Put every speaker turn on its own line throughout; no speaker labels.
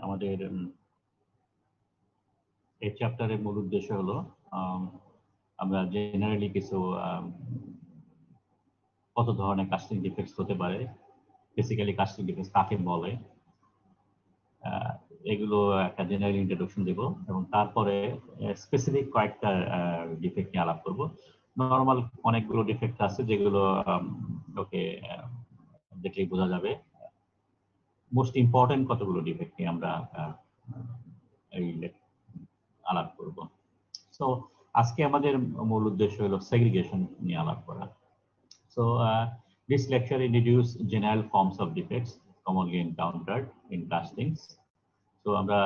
আমাদের এই চ্যাপ্টারের মূল উদ্দেশ্য হলো আমরা জেনারেলি কিছু কত ধরনের কাস্টিং ডিফেক্টস হতে পারে, বেসিক্যালি কাস্টিং ডিফেক্টস কাকে বলে, এগুলো একটা জেনারেল ইন্ট্রোডাকশন দেব এবং তারপরে স্পেসিফিক কয়েকটা ডিফেক্ট নিয়ে আলাপ করব। নর্মাল অনেকগুলো ডিফেক্ট আছে যেগুলো ওকে দেখলেই বোঝা যাবে। মোস্ট ইম্পর্টেন্ট কতগুলো ডিফেক্ট নিয়ে আমরা এই আলাপ করব। সো আজকে আমাদের মূল উদ্দেশ্য হলো সেগ্রিগেশন নিয়ে আলাপ করা। So this lecture introduce general forms of defects commonly encountered in castings. So আমরা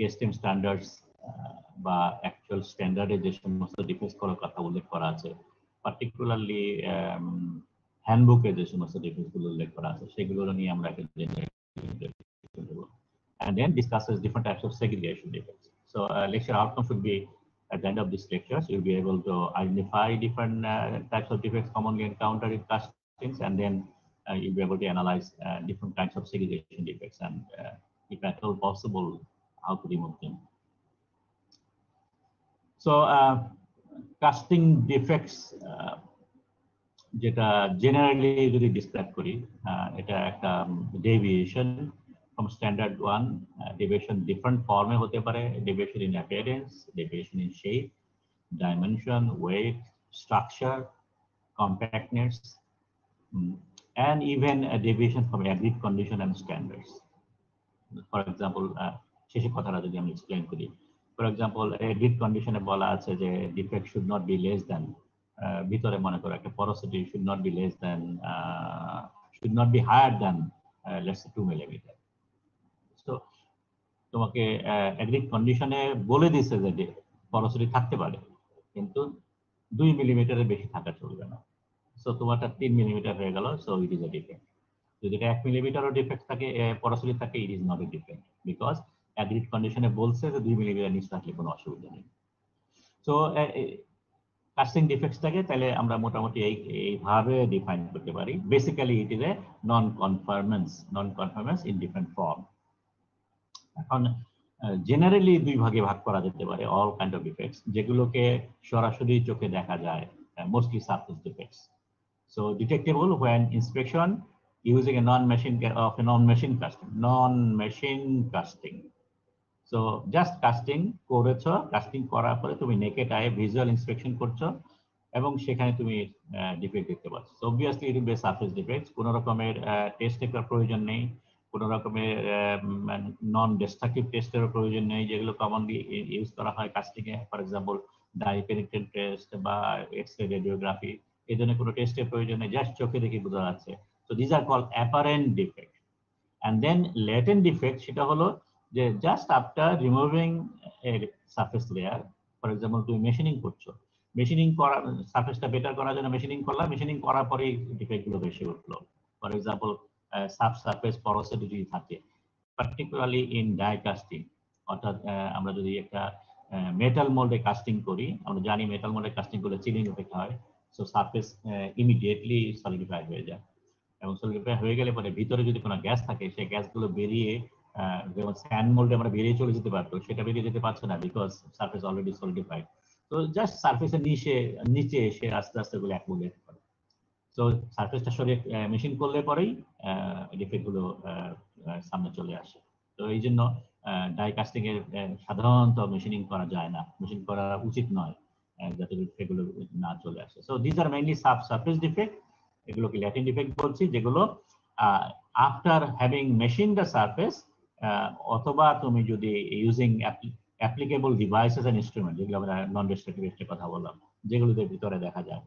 ASTM standards বা actual standard এ যে সমস্ত ডিফেক্টস করার কথা উল্লেখ করা আছে, পার্টিকুলারলি হ্যান্ডবুকে যে সমস্ত ডিফেক্টস গুলো উল্লেখ করা আছে সেগুলো নিয়ে আমরা একটা general and then discusses different types of segregation defects. So lecture outcome should be at the end of this lecture, so you'll be able to identify different types of defects commonly encountered in castings, and then you'll be able to analyze different kinds of segregation defects and if at all possible, how to remove them. So casting defects যেটা generally যদি describe করি, এটা একটা deviation from standard one. Deviation different form এ হতে পারে, deviation in appearance, deviation in shape, dimension, weight, structure, compactness, and even a deviation from agreed condition and standards. For example, শেষে কথাটা যদি আমি এক্সপ্লেইন করি, for example, agreed condition এ বলা আছে যে defect should not be less than, ভিতরে মনে করো একটা porosity should not be less than, should not be higher than let's say 2 millimeter. So তোমাকে এগ্রিড কন্ডিশনে বলে দিছে যে পরোসিটি থাকতে পারে কিন্তু 2 মিলিমিটারের বেশি থাকা চলবে না। সো তোমারটা 3 মিলিমিটার হয়ে গেল, so it is A defect. যদি এটা 1 মিলিমিটারও ডিফেক্ট থাকে, পরোসিটি থাকে, it is not a defect because agreed কন্ডিশনে বলছে যে 2 মিলিমিটার নিচে থাকলে কোনো অসুবিধা নেই। সো কাস্টিং ডিফেক্টসটাকে তাহলে আমরা মোটামুটি এইভাবে ডিফাইন করতে পারি। Basically it is a non conformance in different form. এখন জেনারেলি দুই ভাগে ভাগ করা যেতে পারে অল কাইন্ড অফ ডিফেক্টস, যেগুলোকে সরাসরি চোখে দেখা যায়, mostly surface defects. So detectable when inspection using a non machine casting. So just casting করেছো, কাস্টিং করার পরে তুমি নেকেড আই ভিজুয়াল ইন্সপেকশন করছো এবং সেখানে তুমি ডিফেক্ট দেখতে পাচ্ছ। So obviously it will be surface defects, কোনো রকমের টেস্ট করার প্রয়োজন নেই, কোনো রকমের নন ডিস্ট্রাকটিভ টেস্টের প্রয়োজন নেই যেগুলো কমনলি ইউজ করা হয় কাস্টিং এ। For example dye penetrant test বা এক্স-রে রেডিওগ্রাফি, এই ধরনের কোনো টেস্টের প্রয়োজন নেই, জাস্ট চোখে দেখে বোঝা যাচ্ছে। So this are called apparent defect. And then latent defect, সেটা হলো যে just after removing a surface layer, for example তুমি মেশিনিং করছো, মেশিনিং করা সারফেসটা বেটার করার জন্য মেশিনিং করলাম, মেশিনিং করার পরেই ডিফেক্টগুলো বেশি উঠলো। ফর এক্সাম্পল সাবসারফেস পরোসিটি যদি থাকে, পার্টিকুলারলি ইন ডাই কাস্টিং, অর্থাৎ আমরা যদি একটা মেটাল মোল্ডে কাস্টিং করি, আমরা জানি মেটাল মোল্ডে কাস্টিং করলে চিলিং এফেক্ট হয়, সো সারফেস ইমিডিয়েটলি সলিডিফাই হয়ে যায় এবং সলিডিফাই হয়ে গেলে পরে ভিতরে যদি কোনো গ্যাস থাকে সেই গ্যাসগুলো বেরিয়ে, যেমন স্যান্ড মোল্ডে আমরা বেরিয়ে চলে যেতে পারতো, সেটা বেরিয়ে যেতে পারছে না বিকজ সারফেস অলরেডি সলিডিফাইড। তো জাস্ট সারফেসের নিচে এসে আস্তে আস্তে গুলো অ্যাকুমুলেট করে। তো সারফেসটা সরিয়ে মেশিন করলে পরেই ডিফেক্টগুলো সামনে চলে আসে। তো এই জন্য ডাই কাস্টিং এর সাধারণত মেশিনিং করা যায় না, মেশিন করা উচিত নয় যাতে ডিফেক্টগুলো না চলে আসে। So this are mainly surface defect, এগুলোকে ল্যাটেন্ট ডিফেক্ট বলছি, যেগুলো after having machine the surface অথবা তুমি যদি using applicable devices and instrument, যেগুলো আমরা নন ডিস্ট্রাকটিভ টেস্টের কথা বললাম, যেগুলোতে ভিতরে দেখা যায়।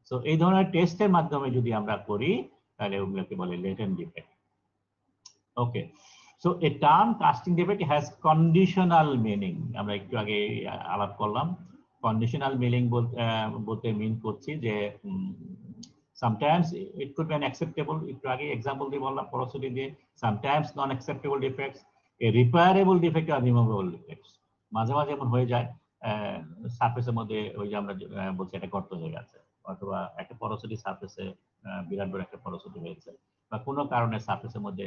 সো এই ধরনের টেস্টের মাধ্যমে যদি আমরা করি তাহলে ওগুলোকে বলে latent defect. Okay, so a term casting defect has conditional meaning, আমরা একটু আগে আলাপ করলাম। কন্ডিশনাল মিনিং বলতে মিন করছি যে sometimes it could be an acceptable, একটু আগে এক্সাম্পল দিয়ে বললাম পরোসিটি দিয়ে, sometimes non acceptable defects, a repairable defect or removable defects। মাঝে মাঝে এমন হয়ে যায় সারফেসের মধ্যে ওই যে আমরা বলছি একটা গর্ত হয়ে গেছে, অথবা একটা পরোসিটি সারফেসে বিরাট বড় একটা পরশতি হয়েছে, বা কোনো কারণে সারফেসের মধ্যে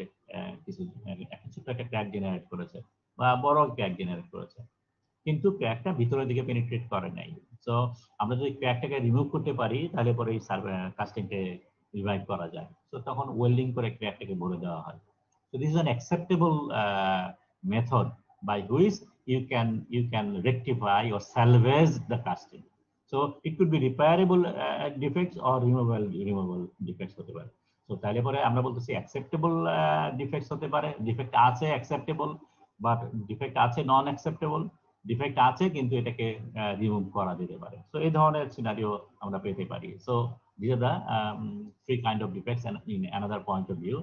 কিছু একটা ছোট্ট একটা ক্র্যাক জেনারেট করেছে বা বড় ক্র্যাক জেনারেট করেছে, কিন্তু ক্র্যাকটা ভিতরের দিকে পেনিট্রেট করে নাই। সো আমরা যদি ক্র্যাকটাকে রিমুভ করতে পারি তাহলে পরে এই কাস্টিংকে রিভাইভ করা যায়। সো তখন ওয়েল্ডিং করে ক্র্যাকটাকে ভরে দেওয়া হয়। So this is an acceptable method by which you can rectify or salvage the casting. So it could be repairable defects or removable defects হতে পারে। So তাহলে পরে আমরা বলতেছি acceptable defects হতে পারে, ডিফেক্ট আছে acceptable, বাট ডিফেক্ট আছে নন অ্যাকসেপ্টেবল, ডিফেক্ট আছে কিন্তু এটাকে রিমুভ করা যেতে পারে। সো এই ধরনের সিনারিও আমরা পেতে পারি। So these are the three kind of defects, and in another point of view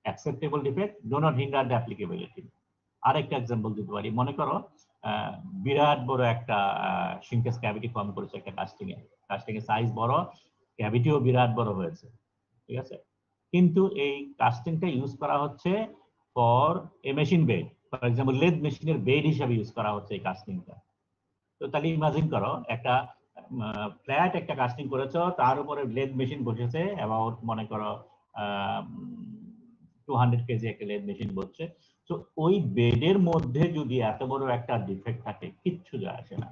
acceptable defect do not hinder the applicability. আরেকটা एग्जांपल দিতে পারি, মনে করো বিরাট বড় একটা সিনকেস ক্যাভিটি ফর্ম করেছে একটা কাস্টিং এর সাইজ বড়, ক্যাভিটিও বিরাট বড় হয়েছে, ঠিক আছে, কিন্তু এই কাস্টিংটা ইউজ করা হচ্ছে for a machine bed, for example lathe মেশিনের বেড হিসাবে ইউজ করা হচ্ছে এই কাস্টিংটা। তো তাহলে ইমাজিন করো একটা ফ্ল্যাট একটা কাস্টিং করেছো, তার উপরে লেদ মেশিন বসেছে অ্যাবাউট মনে করো 200 কেজি একটা লেদ মেশিন বসছে। তো ওই বেডের মধ্যে যদি এত বড় একটা ডিফেক্ট থাকে কিচ্ছু যায় আসে না,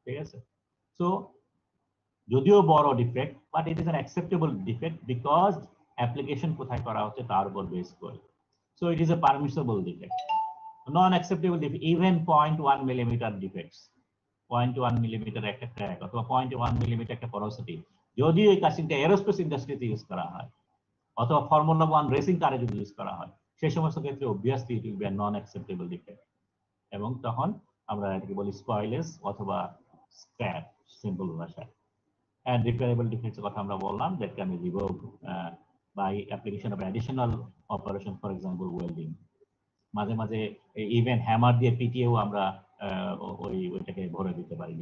ঠিক আছে। সো যদিও বড় defect, but it is an acceptable defect because application কোথায় করা হচ্ছে তার উপর বেস করে। So it is A permissible defect. Non acceptable defect even 0.1 millimetre defects, 0.1 millimetre একটা ক্র্যাক অথবা 0.1 মিলিমিটার একটা পরোসিটি, যদিও এই কাস্টিংটা এরোস্পেস ইন্ডাস্ট্রিতে ইউজ করা হয় অথবা ফর্মুলা 1 রেসিং কারে যদি ইউজ করা হয়, সেই সমস্ত ক্ষেত্রে obviously it will be a non acceptable defect, এবং তখন আমরা এটাকে বলি স্পয়েলেজ অথবা স্ক্র্যাপ সিম্পল ভাষায়। And repairable defects কথা আমরা বললাম, that can be revoked by application of additional operation, for example welding. মাঝে মাঝে ইভেন হ্যামার দিয়ে পিটিয়েও আমরা ওইটাকে ভরে দিতে পারি।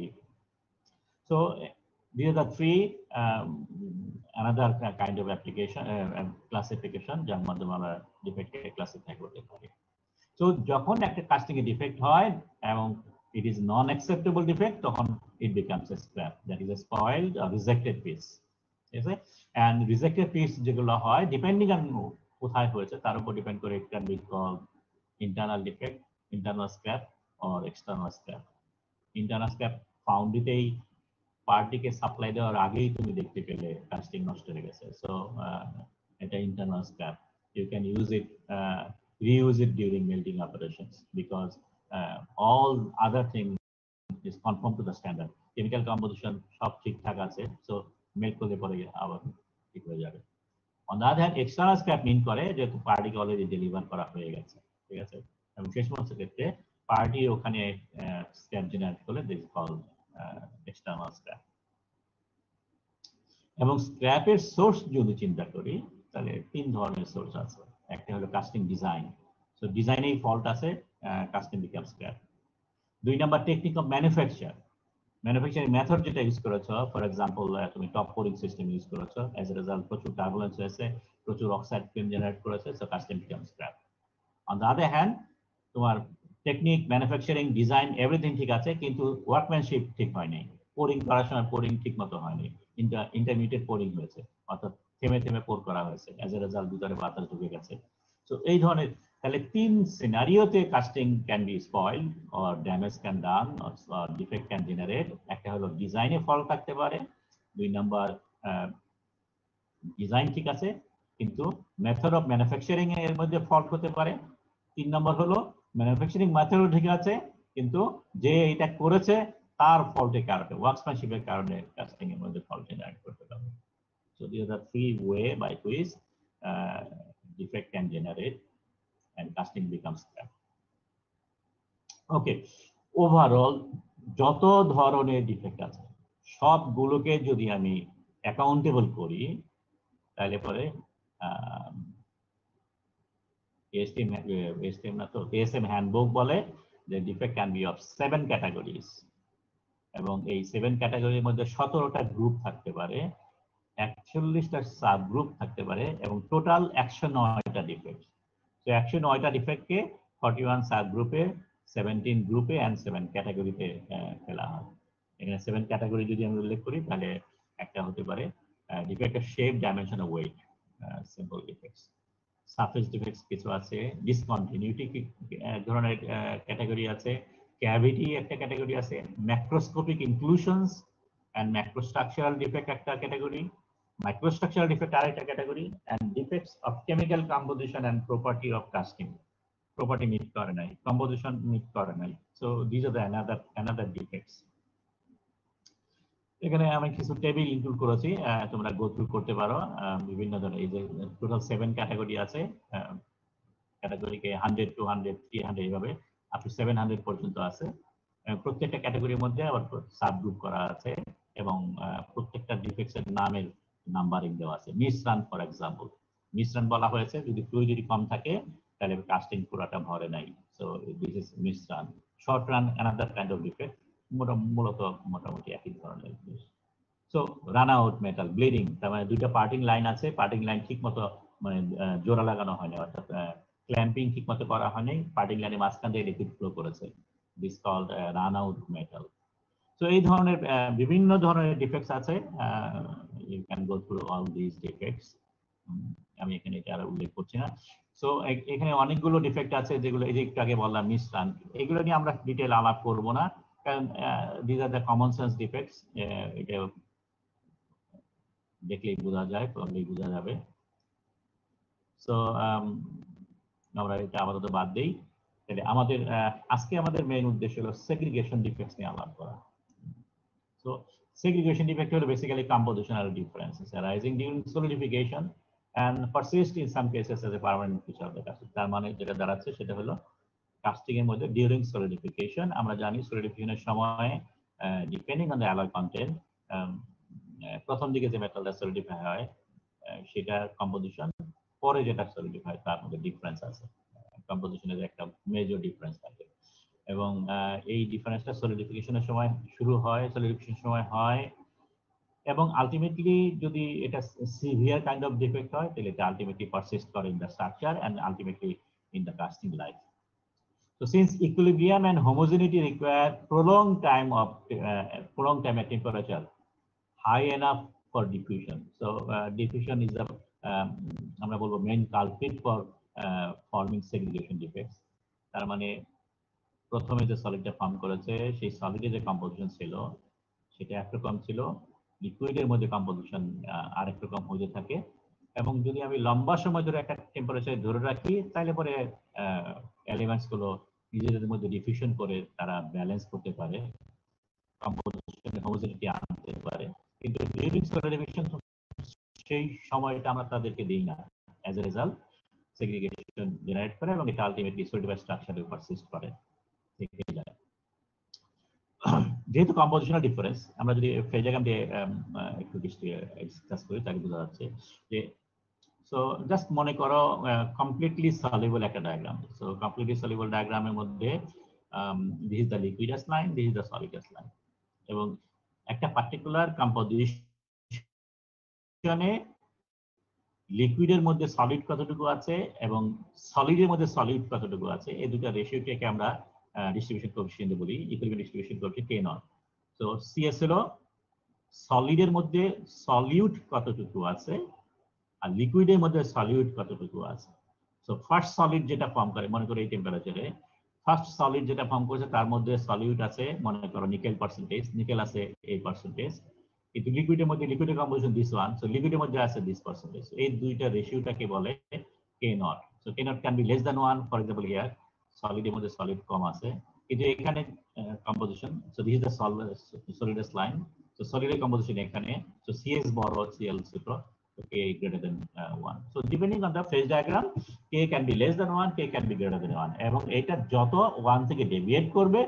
So these are the three another kind of application classification যার মাধ্যমে আমরা ডিফেক্টকে ক্লাসিফাই করতে পারি। So যখন একটা কাস্টিং এ ডিফেক্ট হয় এবং it is non-acceptable defect, তখন it becomes a scrap, that is a spoiled or rejected piece. Yes, and rejected piece যেগুলো হয় ডিপেন্ডিং অন কোথায় হয়েছে তার উপর ডিপেন্ড করে, it can be called internal defect, internal scrap or external scrap. Internal scrap ফাউন্ডিতেই পার্টিকে supply দেওয়ার আগেই তুমি দেখতে পেলে কাস্টিং নষ্ট হয়ে গেছে, সো এটা internal scrap. You can use it, reuse it during melting operations because all other things is conform to the standard. Chemical composition সব ঠিকঠাক আছে, সো মেল্ট করলে পরে আবার ঠিক হয়ে যাবে। On the other hand, external scrap mean করে যেহেতু পার্টিকে অলরেডি ডেলিভার করা হয়ে গেছে, ঠিক আছে, এবং সেই সমস্ত ক্ষেত্রে পার্টি ওখানে স্ক্র্যাপ জেনারেট করলে দিস কল এক্সটার্নাল স্ক্র্যাপ। এবং স্ক্র্যাপের সোর্স যদি চিন্তা করি তাহলে তিন ধরনের সোর্স আছে। একটা হলো কাস্টিং ডিজাইন, সো ডিজাইনেই ফল্ট আছে, কাস্টিং বিকাম স্ক্র্যাপ। দুই number technique of manufacturing method যেটা ইউজ করেছো, ফর এক্সাম্পল তুমি টপ কোডিং সিস্টেম ইউজ করেছো, অ্যাজ এ রেজাল্ট প্রচুর টার্বুলেন্স হয়েছে, প্রচুর অক্সাইড ফিল্ম জেনারেট করেছে, so casting become scrap. On the other hand তোমার টেকনিক, ম্যানুফ্যাকচারিং, ডিজাইন এভরিথিং ঠিক আছে, কিন্তু ওয়ার্কম্যানশিপ ঠিক হয়নি, পোরিং করার সময় পোরিং ঠিক মতো হয়নি, ইন্টারমিডিয়েট পোরিং হয়েছে, অর্থাৎ থেমে থেমে পোর করা হয়েছে, অ্যাজ এ রেজাল্ট ভিতরে বাতাস ঢুকে গেছে। তো এই ধরনের তাহলে তিন সিনারিওতে casting can be spoiled or damage can done or defect can generate. একটা হলো ডিজাইনে ফল্ট থাকতে পারে, দুই নাম্বার ডিজাইন ঠিক আছে কিন্তু মেথড অফ ম্যানুফ্যাকচারিং এর মধ্যে ফল্ট হতে পারে, তিন নম্বর হলো ম্যানুফ্যাকচারিং মেথড ঠিক আছে কিন্তু যে এটা করেছে তার ফল্টের কারণে, ওয়ার্কম্যানশিপের কারণে কাস্টিং এর মধ্যে ফল্ট জেনারেট করতে পারে। So these are the three ways by which defect can generate and casting becomes scrap. Okay, overall যত ধরনের ডিফেক্ট আছে সবগুলোকে যদি আমি অ্যাকাউন্টেবল করি তাহলে পরে ASTM হ্যান্ডবুক বলে যে defect can be of 7 categories, এবং এই 7 ক্যাটাগরির মধ্যে 17টা গ্রুপ থাকতে পারে, 41টা সাব গ্রুপ থাকতে পারে, এবং টোটাল 109টা ডিফেক্ট। তো 109টা ডিফেক্টকে 41 সাব গ্রুপে, 17 গ্রুপে এন্ড 7 ক্যাটাগরিতে ফেলা হয়। এখানে 7 ক্যাটাগরি যদি আমি উল্লেখ করি তাহলে একটা হতে পারে ডিফেক্টের shape, dimension, weight, simple defects. Surface defects কিছু আছে, ডিসকন্টিনিউটি এক ধরনের ক্যাটাগরি আছে, ক্যাভিটি একটা ক্যাটাগরি আছে, macroscopic inclusions and macrostructural defect একটা ক্যাটাগরি, মাইক্রোস্ট্রাকচারাল ডিফেক্ট আরেকটা category, and defects of chemical composition and property of casting. Property meet করে নাই, কম্পোজিশন মিট করে নাই। So this are the another defects. এখানে আমি কিছু টেবিল ইনক্লুড করেছি, তোমরা গো থ্রু করতে পারো। বিভিন্ন ধরনের এই যে টোটাল 7 ক্যাটাগরি আছে, ক্যাটাগরিকে 100 200 300 এইভাবে আপ টু 700 পর্যন্ত আছে। প্রত্যেকটা ক্যাটাগরির মধ্যে আবার সাবগ্রুপ করা আছে এবং প্রত্যেকটা ডিফেক্টস এর নামের নাম্বারিং দেওয়া আছে। মিসরান ফর এক্সাম্পল, মিসরান বলা হয়েছে যদি ফ্লুইডিটি কম থাকে তাহলে কাস্টিং পুরাটা ভরে নাই। So this is misrun. Short run another kind of defect, মূলত মোটামুটি একই ধরনের জিনিস। So run out metal bleeding, তার মানে দুইটা পার্টিং লাইন আছে, পার্টিং লাইন ঠিক মতো মানে জোড়া লাগানো হয়নি, অর্থাৎ ক্ল্যাম্পিং ঠিক মতো করা হয়নি, পার্টিং লাইনের মাঝখান দিয়ে লিকুইড ফ্লো করেছে, this called run out metal. So এই ধরনের বিভিন্ন ধরনের ডিফেক্টস আছে, you can go through all this defects. আমি এখানে এটা আর উল্লেখ করছি না। সো এখানে অনেকগুলো ডিফেক্ট আছে যেগুলো এই যে একটু আগে বললাম মিসরান, এগুলো নিয়ে আমরা ডিটেল আলাপ করব না, কারণ this are the common sense defects. এটা দেখলেই বোঝা যায়, পড়লেই বোঝা যাবে। সো আমরা এটা আপাতত বাদ দেই। তাহলে আমাদের আজকে আমাদের মেইন উদ্দেশ্য হলো সেগ্রিগেশন ডিফেক্টস নিয়ে আলাপ করা। সো segregation defect হলো basically compositional differences arising during solidification and persist in some cases as a permanent feature of the casting. তার মানে যেটা দাঁড়াচ্ছে সেটা হলো কাস্টিং এর মধ্যে ডিউরিং সলিডিফিকেশন, আমরা জানি সলিডিফিকেশনের সময় depending on the alloy content, প্রথম দিকে যে মেটালটা সলিডিফাই হয় সেটার কম্পোজিশন, পরে যেটা সলিডিফাই তার মধ্যে ডিফারেন্স আছে, কম্পোজিশনের একটা মেজর ডিফারেন্স থাকে। এবং এই ডিফারেন্সটা সলিডিফিকেশনের সময় শুরু হয়, সলিডিফিকেশনের সময় হয়, এবং আলটিমেটলি যদি এটা সিভিয়ার কাইন্ড অফ ডিফেক্ট হয় তাহলে এটা আলটিমেটলি পারসিস্ট করে in the structure and ultimately in the casting life. So since equilibrium and homogeneity require prolonged time at temperature high enough for diffusion. So diffusion is the আমরা বলবো main culprit for forming segregation defects. তার মানে প্রথমে যে সলিডটা form করেছে সেই সলিডের যে composition ছিল সেটা একরকম ছিল, লিকুইডের মধ্যে কম্পোজিশন আরেক রকম হয়ে থাকে, এবং যদি আমি লম্বা সময় ধরে একটা টেম্পারেচার ধরে রাখি তাহলে পরে এলিমেন্টস গুলো নিজেদের মধ্যে ডিফিউশন করে তারা ব্যালেন্স করতে পারে, কম্পোজিশন হোমোজেনিটি আনতে পারে। কিন্তু ডিউরিং সলিডিফিকেশন সেই সময়টা আমরা তাদেরকে দিই না, as a result segregation generate করে এবং এটা আলটিমেটলি সলিডিফাইড স্ট্রাকচারে পারসিস্ট করে থেকে যায়। যেহেতু কম্পোজিশনাল ডিফারেন্স, আমরা যদি ফেজ ডায়াগ্রাম দিয়ে একটু ডিসকাস করি তাহলে বোঝা যাচ্ছে যে, সো জাস্ট মনে করো কমপ্লিটলি সলিউবল একটা ডায়াগ্রাম। সো কমপ্লিটলি সলিউবল ডায়াগ্রামের মধ্যে this is the liquidus line, this is the solidus line, এবং একটা পার্টিকুলার কম্পোজিশনে লিকুইডের মধ্যে সলিড কতটুকু আছে এবং সলিডের মধ্যে সলিড কতটুকু আছে, এই দুটো রেশিওটাকে আমরা ডিস্ট্রিবিউশন কোএফিসিয়েন্ট বলি, equilibrium distribution coefficient K not. তো CS হলো সলিডের মধ্যে সলিউট কতটুকু আছে আর লিকুইডের মধ্যে সলিউট কতটুকু আছে। সো ফার্স্ট সলিড যেটা ফর্ম করে, মনে করো এই টেম্পারেচারে ফার্স্ট সলিড যেটা ফর্ম করেছে তার মধ্যে সলিউট আছে মনে করো নিকেল পার্সেন্টেজ, নিকেল আছে 8%, কিন্তু লিকুইডের মধ্যে লিকুইডের কম্পোজিশন দিস ওয়ান, সো লিকুইডের মধ্যে আছে দিস পার্সেন্টেজ। এই দুইটা রেশিওটাকে বলে K naught. So K naught can be less than 1, for example here সলিডের মধ্যে সলিড কম আছে, কিন্তু এখানে composition, so this is the solidus line, so সলিডের কম্পোজিশন এখানে, সো CS বড়, CL ছোট, so K greater than 1. So depending on the phase diagram, K can be less than 1, K can be greater than 1, এবং এটা যত 1 থেকে deviate করবে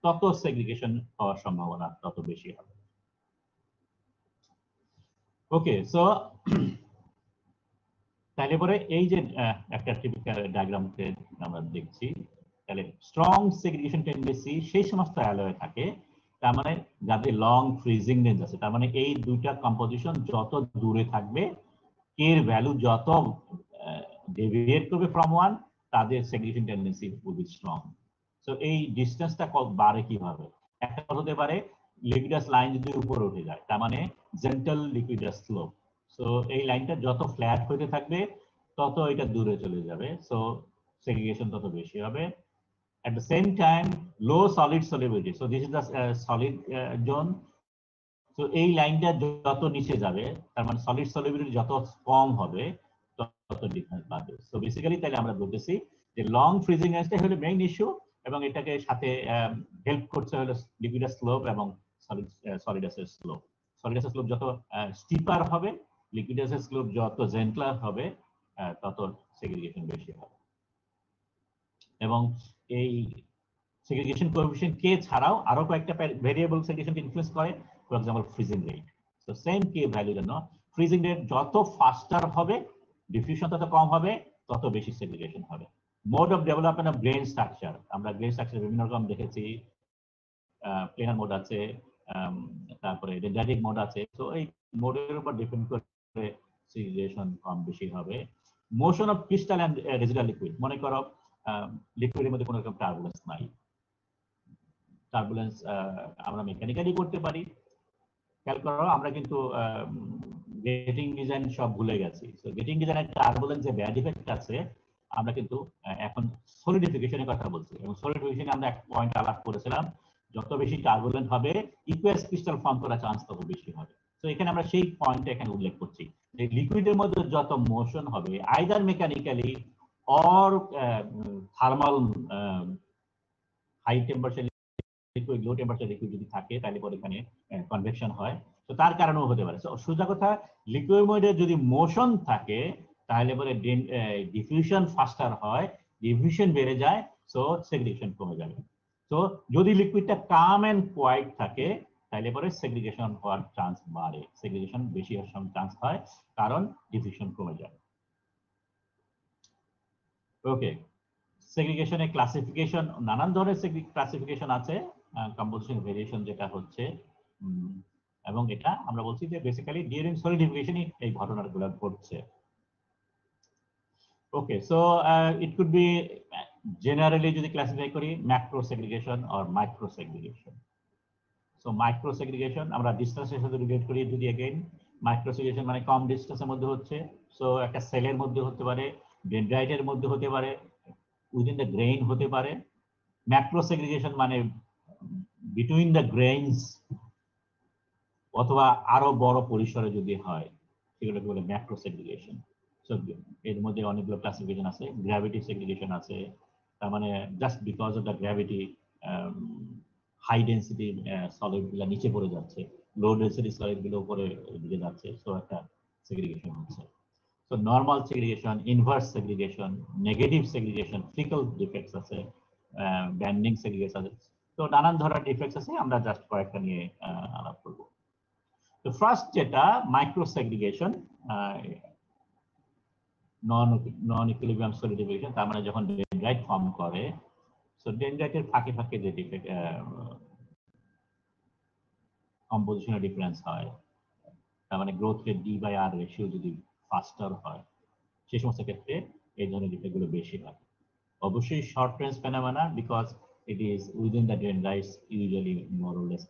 তত সেগ্রিগেশন হওয়ার সম্ভাবনা তত বেশি হবে। ওকে, সো তাহলে পরে এই যে একটা টিপিক্যাল ডায়াগ্রামতে আমরা দেখছি, তাহলে স্ট্রং সেগ্রিগেশন টেন্ডেন্সি সেই সমস্ত অ্যালয়ে থাকে, তার মানে যাদের লং ফ্রিজিং রেঞ্জ আছে, তার মানে এই দুইটা কম্পোজিশন যত দূরে থাকবে K এর ভ্যালু যত ডেভিয়েট করবে ফ্রম 1, তাদের segregation tendency will be strong. So এই ডিসটেন্সটা বাড়ে কিভাবে? একটা হতে পারে লিকুইডাস লাইন যদি উপরে উঠে যায় তার মানে জেন্টাল লিকুইডাস স্লোপ। সো এই লাইনটা যত ফ্ল্যাট হতে থাকবে তত এটা দূরে চলে যাবে, সো সেগ্রিগেশন তত বেশি হবে। At the same time, low solid solubility. So this is the solid zone. So এই লাইনটা যত নিচে যাবে তার মানে সলিড সলিবিলিটি যত কম হবে তত ডিফারেন্স বাড়বে। সো বেসিক্যালি তাহলে আমরা বলতেছি যে লং ফ্রিজিং রেঞ্জটা হলো মেইন ইস্যু, এবং এটাকে সাথে হেল্প করছে হলো লিকুইডাস স্লোপ এবং সলিডাসের স্লোপ। সলিডাসের স্লোপ যত স্টিপার হবে, লিকুইডাসের স্লোপ যত জেন্টলার হবে, তত সেগ্রিগেশন বেশি হবে। এবং এই সেগ্রিগেশন কোএফিশিয়েন্ট কে ছাড়াও আরো কয়েকটা ভেরিয়েবল সেগ্রিগেশনকে ইনফ্লুয়েন্স করে। For example freezing rate. So same K ভ্যালুর জন্য ফ্রিজিং রেট যত ফাস্টার হবে, ডিফিউশন তত কম হবে, তত বেশি সেগ্রিগেশন হবে। Mode of development of grain structure, আমরা গ্রেন স্ট্রাকচার বিভিন্ন রকম দেখেছি, প্লেনার মোড আছে, তারপরে ডেনড্রাইটিক মোড আছে। তো এই মোডের উপর ডিপেন্ড করে সেগ্রিগেশন কম বেশি হবে। Motion of crystal and residual liquid, মনে করো লিকুইডের মধ্যে কোনো রকম টার্বুলেন্স নাই, টার্বুলেন্স আমরা মেকানিক্যালি করতে পারি। খেয়াল করো আমরা কিন্তু গেটিং ডিজাইন সব ভুলে গেছি। সো গেটিং ডিজাইনের টার্বুলেন্স যে ব্যাড ইফেক্ট আছে, আমরা কিন্তু এখন সলিডিফিকেশনের কথা বলছি, এবং সলিডিফিকেশনে আমরা এক পয়েন্ট আলাপ করেছিলাম, যত বেশি টার্বুলেন্ট হবে ইকুয়াস ক্রিস্টাল ফর্ম করার চান্স তত বেশি হবে। তো এখানে আমরা সেই পয়েন্টটা এখানে উল্লেখ করছি যে লিকুইডের মধ্যে যত মোশন হবে either mechanically or thermal, high temperature liquid, low temperature liquid যদি থাকে তাহলে পরে এখানে কনভেকশন হয়। তো তার কারণেও হতে পারে। সোজা কথা, লিকুইড মধ্যে যদি মোশন থাকে তাহলে পরে ডিফিউশন ফাস্টার হয়, ডিফিউশন বেড়ে যায়, সো সেগ্রিগেশন কমে যাবে। তো যদি লিকুইডটা কাম এন্ড কোয়াইট থাকে তাহলে পরে সেগ্রিগেশন হওয়ার চান্স বাড়ে, সেগ্রিগেশন বেশি হওয়ার চান্স হয়, কারণ ডিফিউশন কমে যায়। ওকে, সেগ্রিগেশনের ক্লাসিফিকেশন, নানান ধরনের ক্লাসিফিকেশন আছে, কম্পোজিশন ভেরিয়েশন যেটা হচ্ছে, এবং এটা আমরা বলছি যে বেসিক্যালি ডিউরিং সলিডিফিকেশনই এই ঘটনাগুলো ঘটছে। Okay, so it could be generally যদি ক্লাসিফাই করি macro segregation or micro segregation. So micro segregation আমরা ডিসটেন্সের সাথে রিলেট করি যদি अगेन মাইক্রো সেগ্রিগেশন মানে কম ডিসটেন্সের মধ্যে হচ্ছে। সো একটা সেলের মধ্যে হতে পারে, ডেনড্রাইটের মধ্যে হতে পারে, উইদিন দ্য গ্রেইন হতে পারে। ম্যাক্রো সেগ্রিগেশন মানে বিটুইন দ্য গ্রেইনস অথবা আরো বড় পরিসরে যদি হয় সেগুলোকে বলে ম্যাক্রো সেগ্রিগেশন। সো এর মধ্যে অনেকগুলো ক্লাসিফিকেশন আছে। গ্র্যাভিটি সেগ্রিগেশন আছে, তার মানে just because of the gravity high density solid গুলো নিচে পড়ে যাচ্ছে, লো ডেন্সিটি সলিড গুলো উপরে দিকে যাচ্ছে, সো একটা সেগ্রিগেশন হচ্ছে। So normal segregation, inverse segregation, negative segregation, fickle defects আছে, ব্যান্ডিং সেগ্রিগেশন আছে। তো নানান ধরনের ডিফেক্টস আছে, আমরা জাস্ট কয়েকটা নিয়ে আলাপ করব। তো ফার্স্ট যেটা মাইক্রো সেগ্রিগেশন, নন ইকুইলিব্রিয়াম সলিডিফিকেশন, তার মানে যখন ডেনড্রাইট ফর্ম করে, সো ডেনড্রাইটের ফাঁকে ফাঁকে যে ডিফেক্ট কম্পোজিশনের ডিফারেন্স হয়, তার মানে গ্রোথ রেট D/R রেশিও যদি ফাস্টার হয়, সেই সমস্ত ক্ষেত্রে এই ধরনের ডিফেক্টগুলো বেশি হয়। অবশ্যই short range phenomena, because it is within the dendrites usually more or less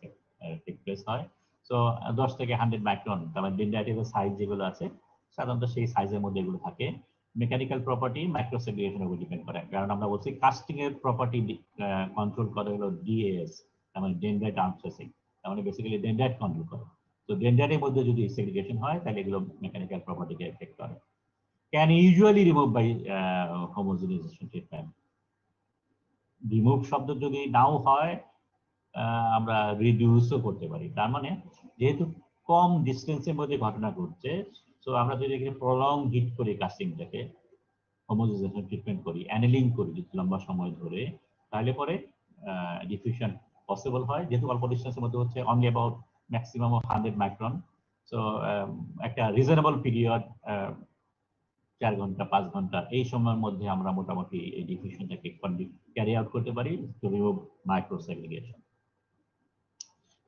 take place হয়। সো 10 থেকে 100 মাইক্রন, তার মানে ডেনড্রাইটের সাইজ যেগুলো আছে সাধারণত সেই সাইজের মধ্যে এগুলো থাকে। মেকানিক্যাল প্রপার্টি মাইক্রো সেগ্রিগেশনের উপর ডিপেন্ড করে, কারণ আমরা বলছি কাস্টিং এর প্রপার্টি কন্ট্রোল করে হলো DAS, তার মানে ডেনড্রাইট আর্ম ট্রেসিং, তার মানে বেসিক্যালি ডেনড্রাইট কন্ট্রোল করে। তো ডেনড্রাইটের মধ্যে যদি সেগ্রিগেশন হয় তাহলে এগুলো মেকানিক্যাল প্রপার্টিকে এফেক্ট করে। Can usually remove by homogenisation treatment. Remove শব্দ যদি নাও হয়, আমরা রিডিউসও করতে পারি। তার মানে যেহেতু কম ডিস্টেন্সের মধ্যে ঘটনা ঘটছে, সো আমরা যদি এখানে প্রলং হিট করি কাস্টিংটাকে, হোমোজেনাইজেশন ট্রিটমেন্ট করি, অ্যানেলিং করি লম্বা সময় ধরে, তাহলে পরে ডিফিউশন পসিবল হয়। যেহেতু অল্প ডিস্টেন্সের মধ্যে হচ্ছে, only about maximum of 100 micron. So একটা রিজনেবল পিরিয়ড 4 ঘন্টা 5 ঘন্টা এই সময়ের মধ্যে আমরা মোটামুটি এই ডিফিউশনটাকে ক্যারি আউট করতে পারি to remove micro segregation.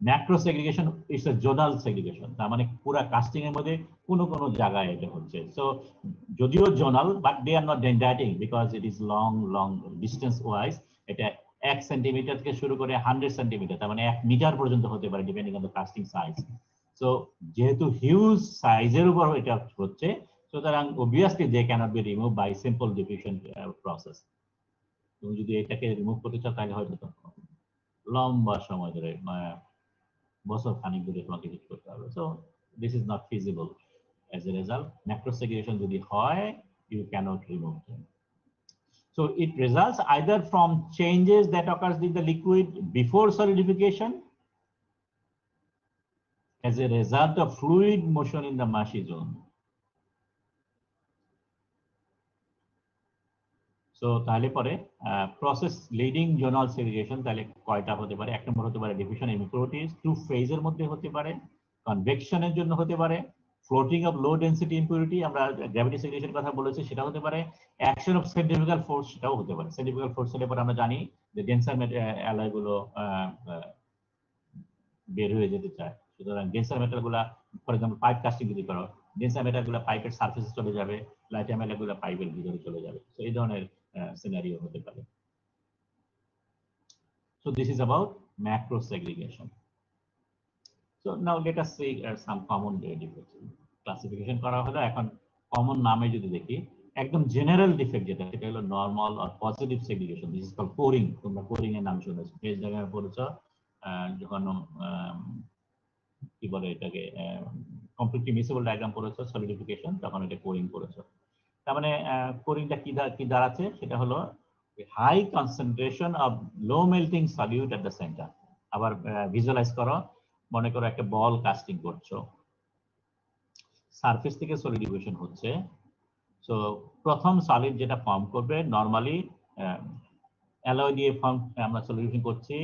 Macro segregation it's a zonal segregation, তার মানে পুরো কাস্টিং এর মধ্যে কোনো কোনো জায়গায় এটা হচ্ছে। সো যদিও zonal, but they are not dendriting because it is long distance wise, এটা 1 সেন্টিমিটার থেকে শুরু করে 100 সেন্টিমিটার, তার মানে 1 মিটার পর্যন্ত হতে পারে depending on the casting size. So যেহেতু হিউজ সাইজের উপর এটা হচ্ছে, সুতরাং obviously they cannot be remove by simple diffusion process. তুমি যদি এটাকে রিমুভ করতে চাও তাহলে হয়তো লম্বা সময় ধরে বছর খানিক ধরে তোমাকে হিট করতে হবে। So this is not feasible. As a result, macrosegregation যদি হয়, you cannot remove them. So it results either from changes that occurs in the liquid before solidification as a result of fluid motion in the marshy zone. So তাহলে পরে process leading zonal segregation তাহলে কয়টা হতে পারে? এক নম্বর হতে পারে diffusion impurities, two phase এর মধ্যে হতে পারে, convection এর জন্য হতে পারে, floating of low density impurity, আমরা gravity segregation কথা বলেছি, সেটা হতে পারে, action of centrifugal force, সেটাও হতে পারে। centrifugal force হলে পরে আমরা জানি যে ডেন্সার অ্যালয় গুলো বের হয়ে যেতে চায়, সুতরাং ডেন্সার মেটাল গুলা, ফর এক্সাম্পল পাইপ কাস্টিং যদি করো, ডেন্সার মেটাল গুলা পাইপের সারফেসে চলে যাবে, লাইটার মেটাল গুলা পাইপের ভিতরে চলে যাবে। তো এই ধরনের সিনারিও হতে পারে। So this is about macro segregation. So now let us see some common defects. Classification করা হলো, এখন কমন নামে যদি দেখি, একদম জেনারেল ডিফেক্ট যেটা, সেটা হলো নরমাল আর positive segregation. This is called coring. তোমরা কোরিং এর নাম শুনেছো, ফেজ ডায়াগ্রামে পড়েছো, যখন কি বলে এটাকে কমপ্লিটলি মিসেবল ডায়াগ্রাম পড়েছো, সলিডিফিকেশন, তখন এটা কোরিং করেছো। তার মানে কোরিংটা কি দাঁড়াচ্ছে, সেটা হলো high concentration of low melting solute at the centre. আবার ভিজুয়ালাইজ করো, মনে করো একটা বল কাস্টিং করছো, সারফেস থেকে সলিডিফিকেশন হচ্ছে। সো প্রথম সলিড যেটা ফর্ম করবে, নরমালি অ্যালয় দিয়ে আমরা সলিডিফিকেশন করছি,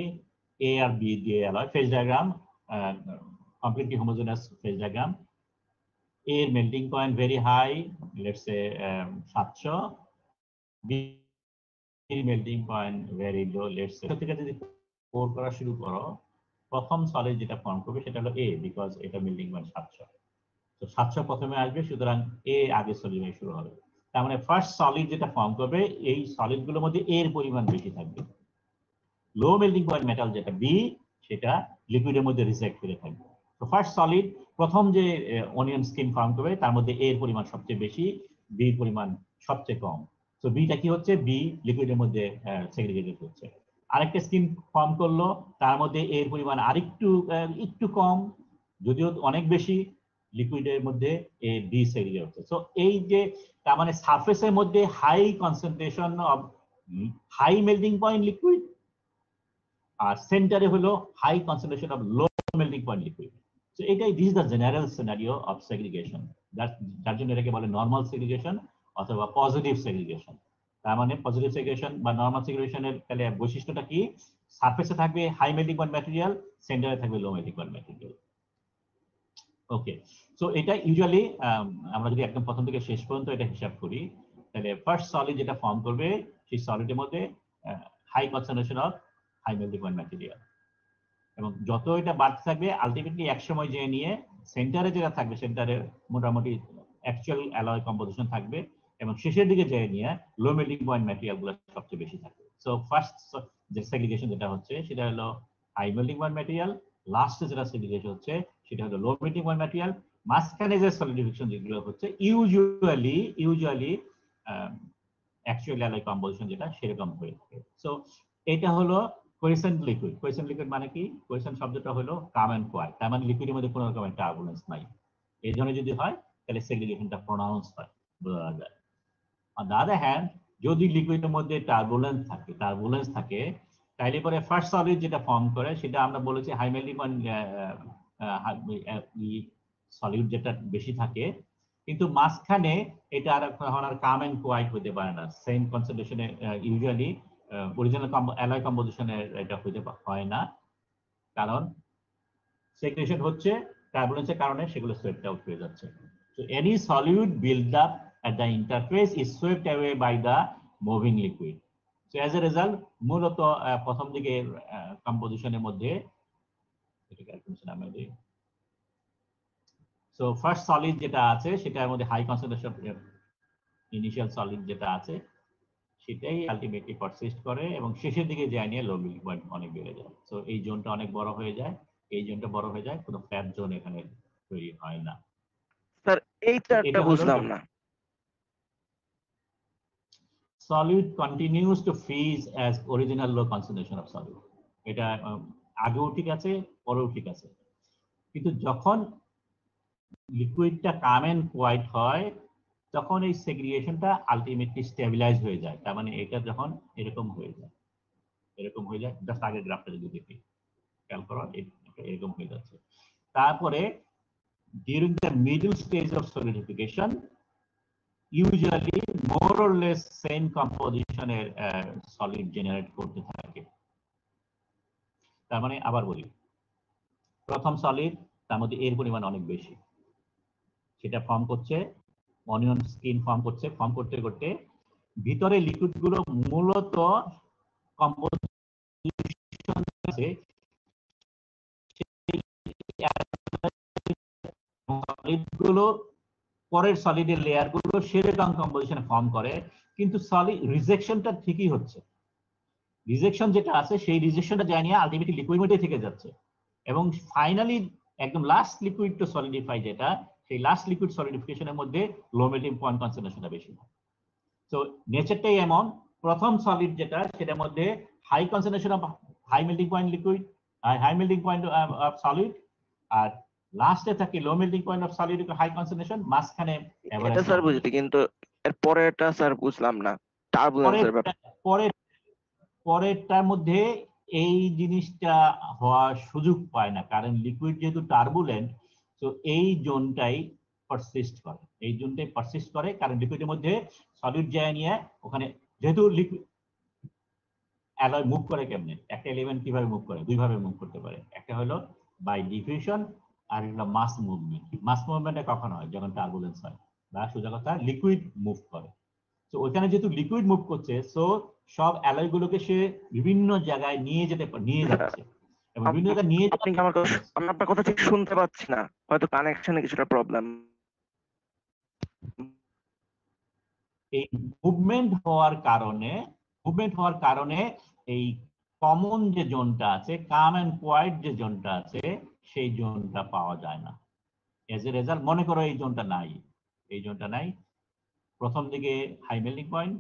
এ আর বি দিয়ে alloy, phase diagram completely homogeneous phase diagram. A melting point very high, let's say 700, B melting point very low, let's say। থেকে যদি পোর করা শুরু করো, প্রথম সলিড যেটা ফর্ম করবে সেটা হলো A, বিকজ এটা মেল্টিং পয়েন্ট 700। তো 700 প্রথমে আসবে, সুতরাং A আগে সলিড শুরু হবে। তার মানে ফার্স্ট সলিড যেটা ফর্ম করবে, এই সলিড গুলোর মধ্যে এর পরিমাণ বেশি থাকবে। লো মেল্টিং পয়েন্ট মেটাল যেটা B, সেটা লিকুইডের মধ্যে রিসেক্ট করে থাকবে। তো ফার্স্ট সলিড প্রথম যে অনিয়ন স্কিন ফর্ম করবে, তার মধ্যে এর পরিমাণ সবচেয়ে বেশি, বি পরিমাণ সবচেয়ে কম। তো বিটা কি হচ্ছে, বি লিকুইডের মধ্যে সেগ্রিগেটেড হচ্ছে। আরেকটা স্কিন ফর্ম করলো, তার মধ্যে এর পরিমাণ একটু কম, যদিও অনেক বেশি, লিকুইডের মধ্যে এ বি সেগ্রিগেট হচ্ছে। সো এই যে, তার মানে সারফেসের মধ্যে high concentration of high melting point liquid, আর সেন্টারে হলো high concentration of low melting point liquid. So এটাই, this is the general scenario of segregation. যার জন্য এটাকে বলে নর্মাল সেগ্রিগেশন অথবা পজিটিভ সেগ্রিগেশন। তার মানে পজিটিভ সেগ্রিগেশন বা নর্মাল সেগ্রিগেশনের তাহলে বৈশিষ্ট্যটা কি, সারফেসে থাকবে হাই মেল্টিং পয়েন্ট ম্যাটেরিয়াল, সেন্টারে থাকবে লো মেল্টিং পয়েন্ট ম্যাটেরিয়াল। ওকে, সো এটা ইউজুয়ালি আমরা যদি একদম প্রথম থেকে শেষ পর্যন্ত এটা হিসাব করি, তাহলে ফার্স্ট সলিড যেটা ফর্ম করবে, সেই সলিডের মধ্যে high concentration of high melting point material, এবং যত এটা বাড়তে থাকবে, আলটিমেটলি এক সময় যে নিয়ে সেন্টারে যেটা থাকবে, সেন্টারে মোটামুটি অ্যাকচুয়াল অ্যালয় কম্পোজিশন থাকবে, এবং শেষের দিকে যে নিয়ে লো মেল্টিং পয়েন্ট ম্যাটেরিয়াল গুলো সবচেয়ে বেশি থাকবে। সো ফার্স্ট যে সেগ্রিগেশন যেটা হচ্ছে, সেটা হলো হাই মেল্টিং পয়েন্ট ম্যাটেরিয়াল, লাস্টে যেটা সেগ্রিগেশন হচ্ছে সেটা হলো লো মেল্টিং পয়েন্ট ম্যাটেরিয়াল, মাঝখানে যে সলিডিফিকেশন যেগুলো হচ্ছে ইউজুয়ালি অ্যাকচুয়াল অ্যালয় কম্পোজিশন যেটা, সেরকম হয়ে থাকে। সো এটা হলো কোয়েসেন্ট লিকুইড। কোয়েসেন্ট লিকুইড মানে কি, কোয়েসেন্ট শব্দটা হলো কাম এন্ড কোয়াইট, তার মানে লিকুইডের মধ্যে কোনো রকমের টার্বুলেন্স নাই। এই ধরনের যদি হয়, তাহলে সেগ্রিগেশনটা প্রোনাউন্স হয়, বোঝা যায়। অন দ্য আদার হ্যান্ড, যদি লিকুইডের মধ্যে টার্বুলেন্স থাকে, তাহলে পরে ফার্স্ট সলিড যেটা ফর্ম করে, সেটা আমরা বলেছি হাই মেল্টিং পয়েন্ট সলিড যেটা বেশি থাকে, কিন্তু মাঝখানে এটা আর কাম এন্ড কোয়াইট হতে পারে না, সেম কনসেন্ট্রেশনে ইউজুয়ালি অরিজিনাল অ্যালয় কম্পোজিশনের এটা হতে হয় না, কারণ সেগ্রিগেশন হচ্ছে টার্বুলেন্সের কারণে, সেগুলো সোয়েপ্ট আউট হয়ে যাচ্ছে। So any solute build up at the interface is swept away by the moving liquid. So as a result, মূলত প্রথম দিকে কম্পোজিশনের মধ্যে, সো ফার্স্ট সলিড যেটা আছে, সেটার মধ্যে হাই কনসেন্ট্রেশন ইনিশিয়াল সলিড যেটা আছে, সেটাই আলটিমেটলি পারসিস্ট করে এবং শেষের দিকে যায় নিয়ে লো মেল্টিং পয়েন্ট অনেক বেড়ে যায়। সো এই জোনটা অনেক বড় হয়ে যায়, এই জোনটা বড় হয়ে যায়, কোনো ফ্যাট জোন এখানে তৈরি হয় না।
স্যার এইটা একটা
এটা হলো
বুঝলাম না।
solute continues to freeze as original low concentration of solute. এটা আগেও ঠিক আছে, পরেও ঠিক আছে, কিন্তু যখন লিকুইডটা কাম এন্ড কোয়াইট হয় তখন এই সেগ্রিগেশনটা আলটিমেটলি স্টেবিলাইজ হয়ে যায়। তার মানে এটা যখন এরকম হয়ে যায়, এরকম হয়ে যায়, জাস্ট আগের গ্রাফটা যদি দেখি খেয়াল করো, এরকম হয়ে যাচ্ছে। তারপরে during the middle stage of solidification usually more or less same composition এর সলিড জেনারেট করতে থাকে। তার মানে আবার বলি, প্রথম সলিড, তার মধ্যে এর পরিমাণ অনেক বেশি, সেটা ফর্ম করছে, অনিয়ন স্কিন ফর্ম করছে, ফর্ম করতে করতে ভিতরে লিকুইড গুলো মূলত কম্পোজিশন আছে সলিডগুলো, পরের সলিডের লেয়ার গুলো সেরকম কম্পোজিশনে ফর্ম করে, কিন্তু সলিড রিজেকশনটা ঠিকই হচ্ছে। রিজেকশন যেটা আছে সেই রিজেকশনটা যায় নিয়ে আলটিমেটলি লিকুইড মধ্যে থেকে যাচ্ছে এবং ফাইনালি একদম লাস্ট লিকুইড টু সলিডিফাই যেটা, সেই লাস্ট লিকুইড সলিডিফিকেশনের মধ্যে লো মেল্টিং পয়েন্ট কনসেন্ট্রেশনটা বেশি হয়। সো নেচারটাই এমন, প্রথম সলিড যেটা সেটার মধ্যে high concentration of high melting point liquid, high melting point of solid, আর লাস্টে থাকে low melting point of solid high concentration, মাঝখানে
এটা স্যার বুঝলি, কিন্তু এর পরেরটা স্যার বুঝলাম না, টার্বুলেন্সের ব্যাপার।
পরেরটার মধ্যে এই জিনিসটা হওয়ার সুযোগ পায় না, কারণ লিকুইড যেহেতু টার্বুলেন্ট, তো এই জোনটাই পারসিস্ট করে, এই জোনটাই পারসিস্ট করে, কারণ লিকুইডের মধ্যে সলিড যায় নিয়ে ওখানে, যেহেতু লিকুইড অ্যালয় মুভ করে কেমনে, একটা এলিমেন্ট কিভাবে মুভ করে, দুই ভাবে মুভ করতে পারে, একটা হলো বাই ডিফিউশন আর একটা মাস মুভমেন্ট। মাস মুভমেন্টে কখন হয়, যখন টার্বুলেন্স হয় বা সোজা কথা লিকুইড মুভ করে। তো ওইখানে যেহেতু লিকুইড মুভ করছে, সো সব অ্যালয় গুলোকে সে বিভিন্ন জায়গায় নিয়ে যাচ্ছে এবং বিভিন্ন জায়গায় নিয়ে
আপনি কি আমার কথা, আমি আপনার কথা ঠিক শুনতে পাচ্ছি না, হয়তো কানেকশনে কিছুটা প্রবলেম।
এই মুভমেন্ট হওয়ার কারণে এই কমন যে জোনটা আছে, কাম এন্ড কোয়াইট যে জোনটা আছে, সেই জোনটা পাওয়া যায় না। এজ এ রেজাল্ট মনে করো এই জোনটা নাই, প্রথম দিকে হাই মেল্টিং পয়েন্ট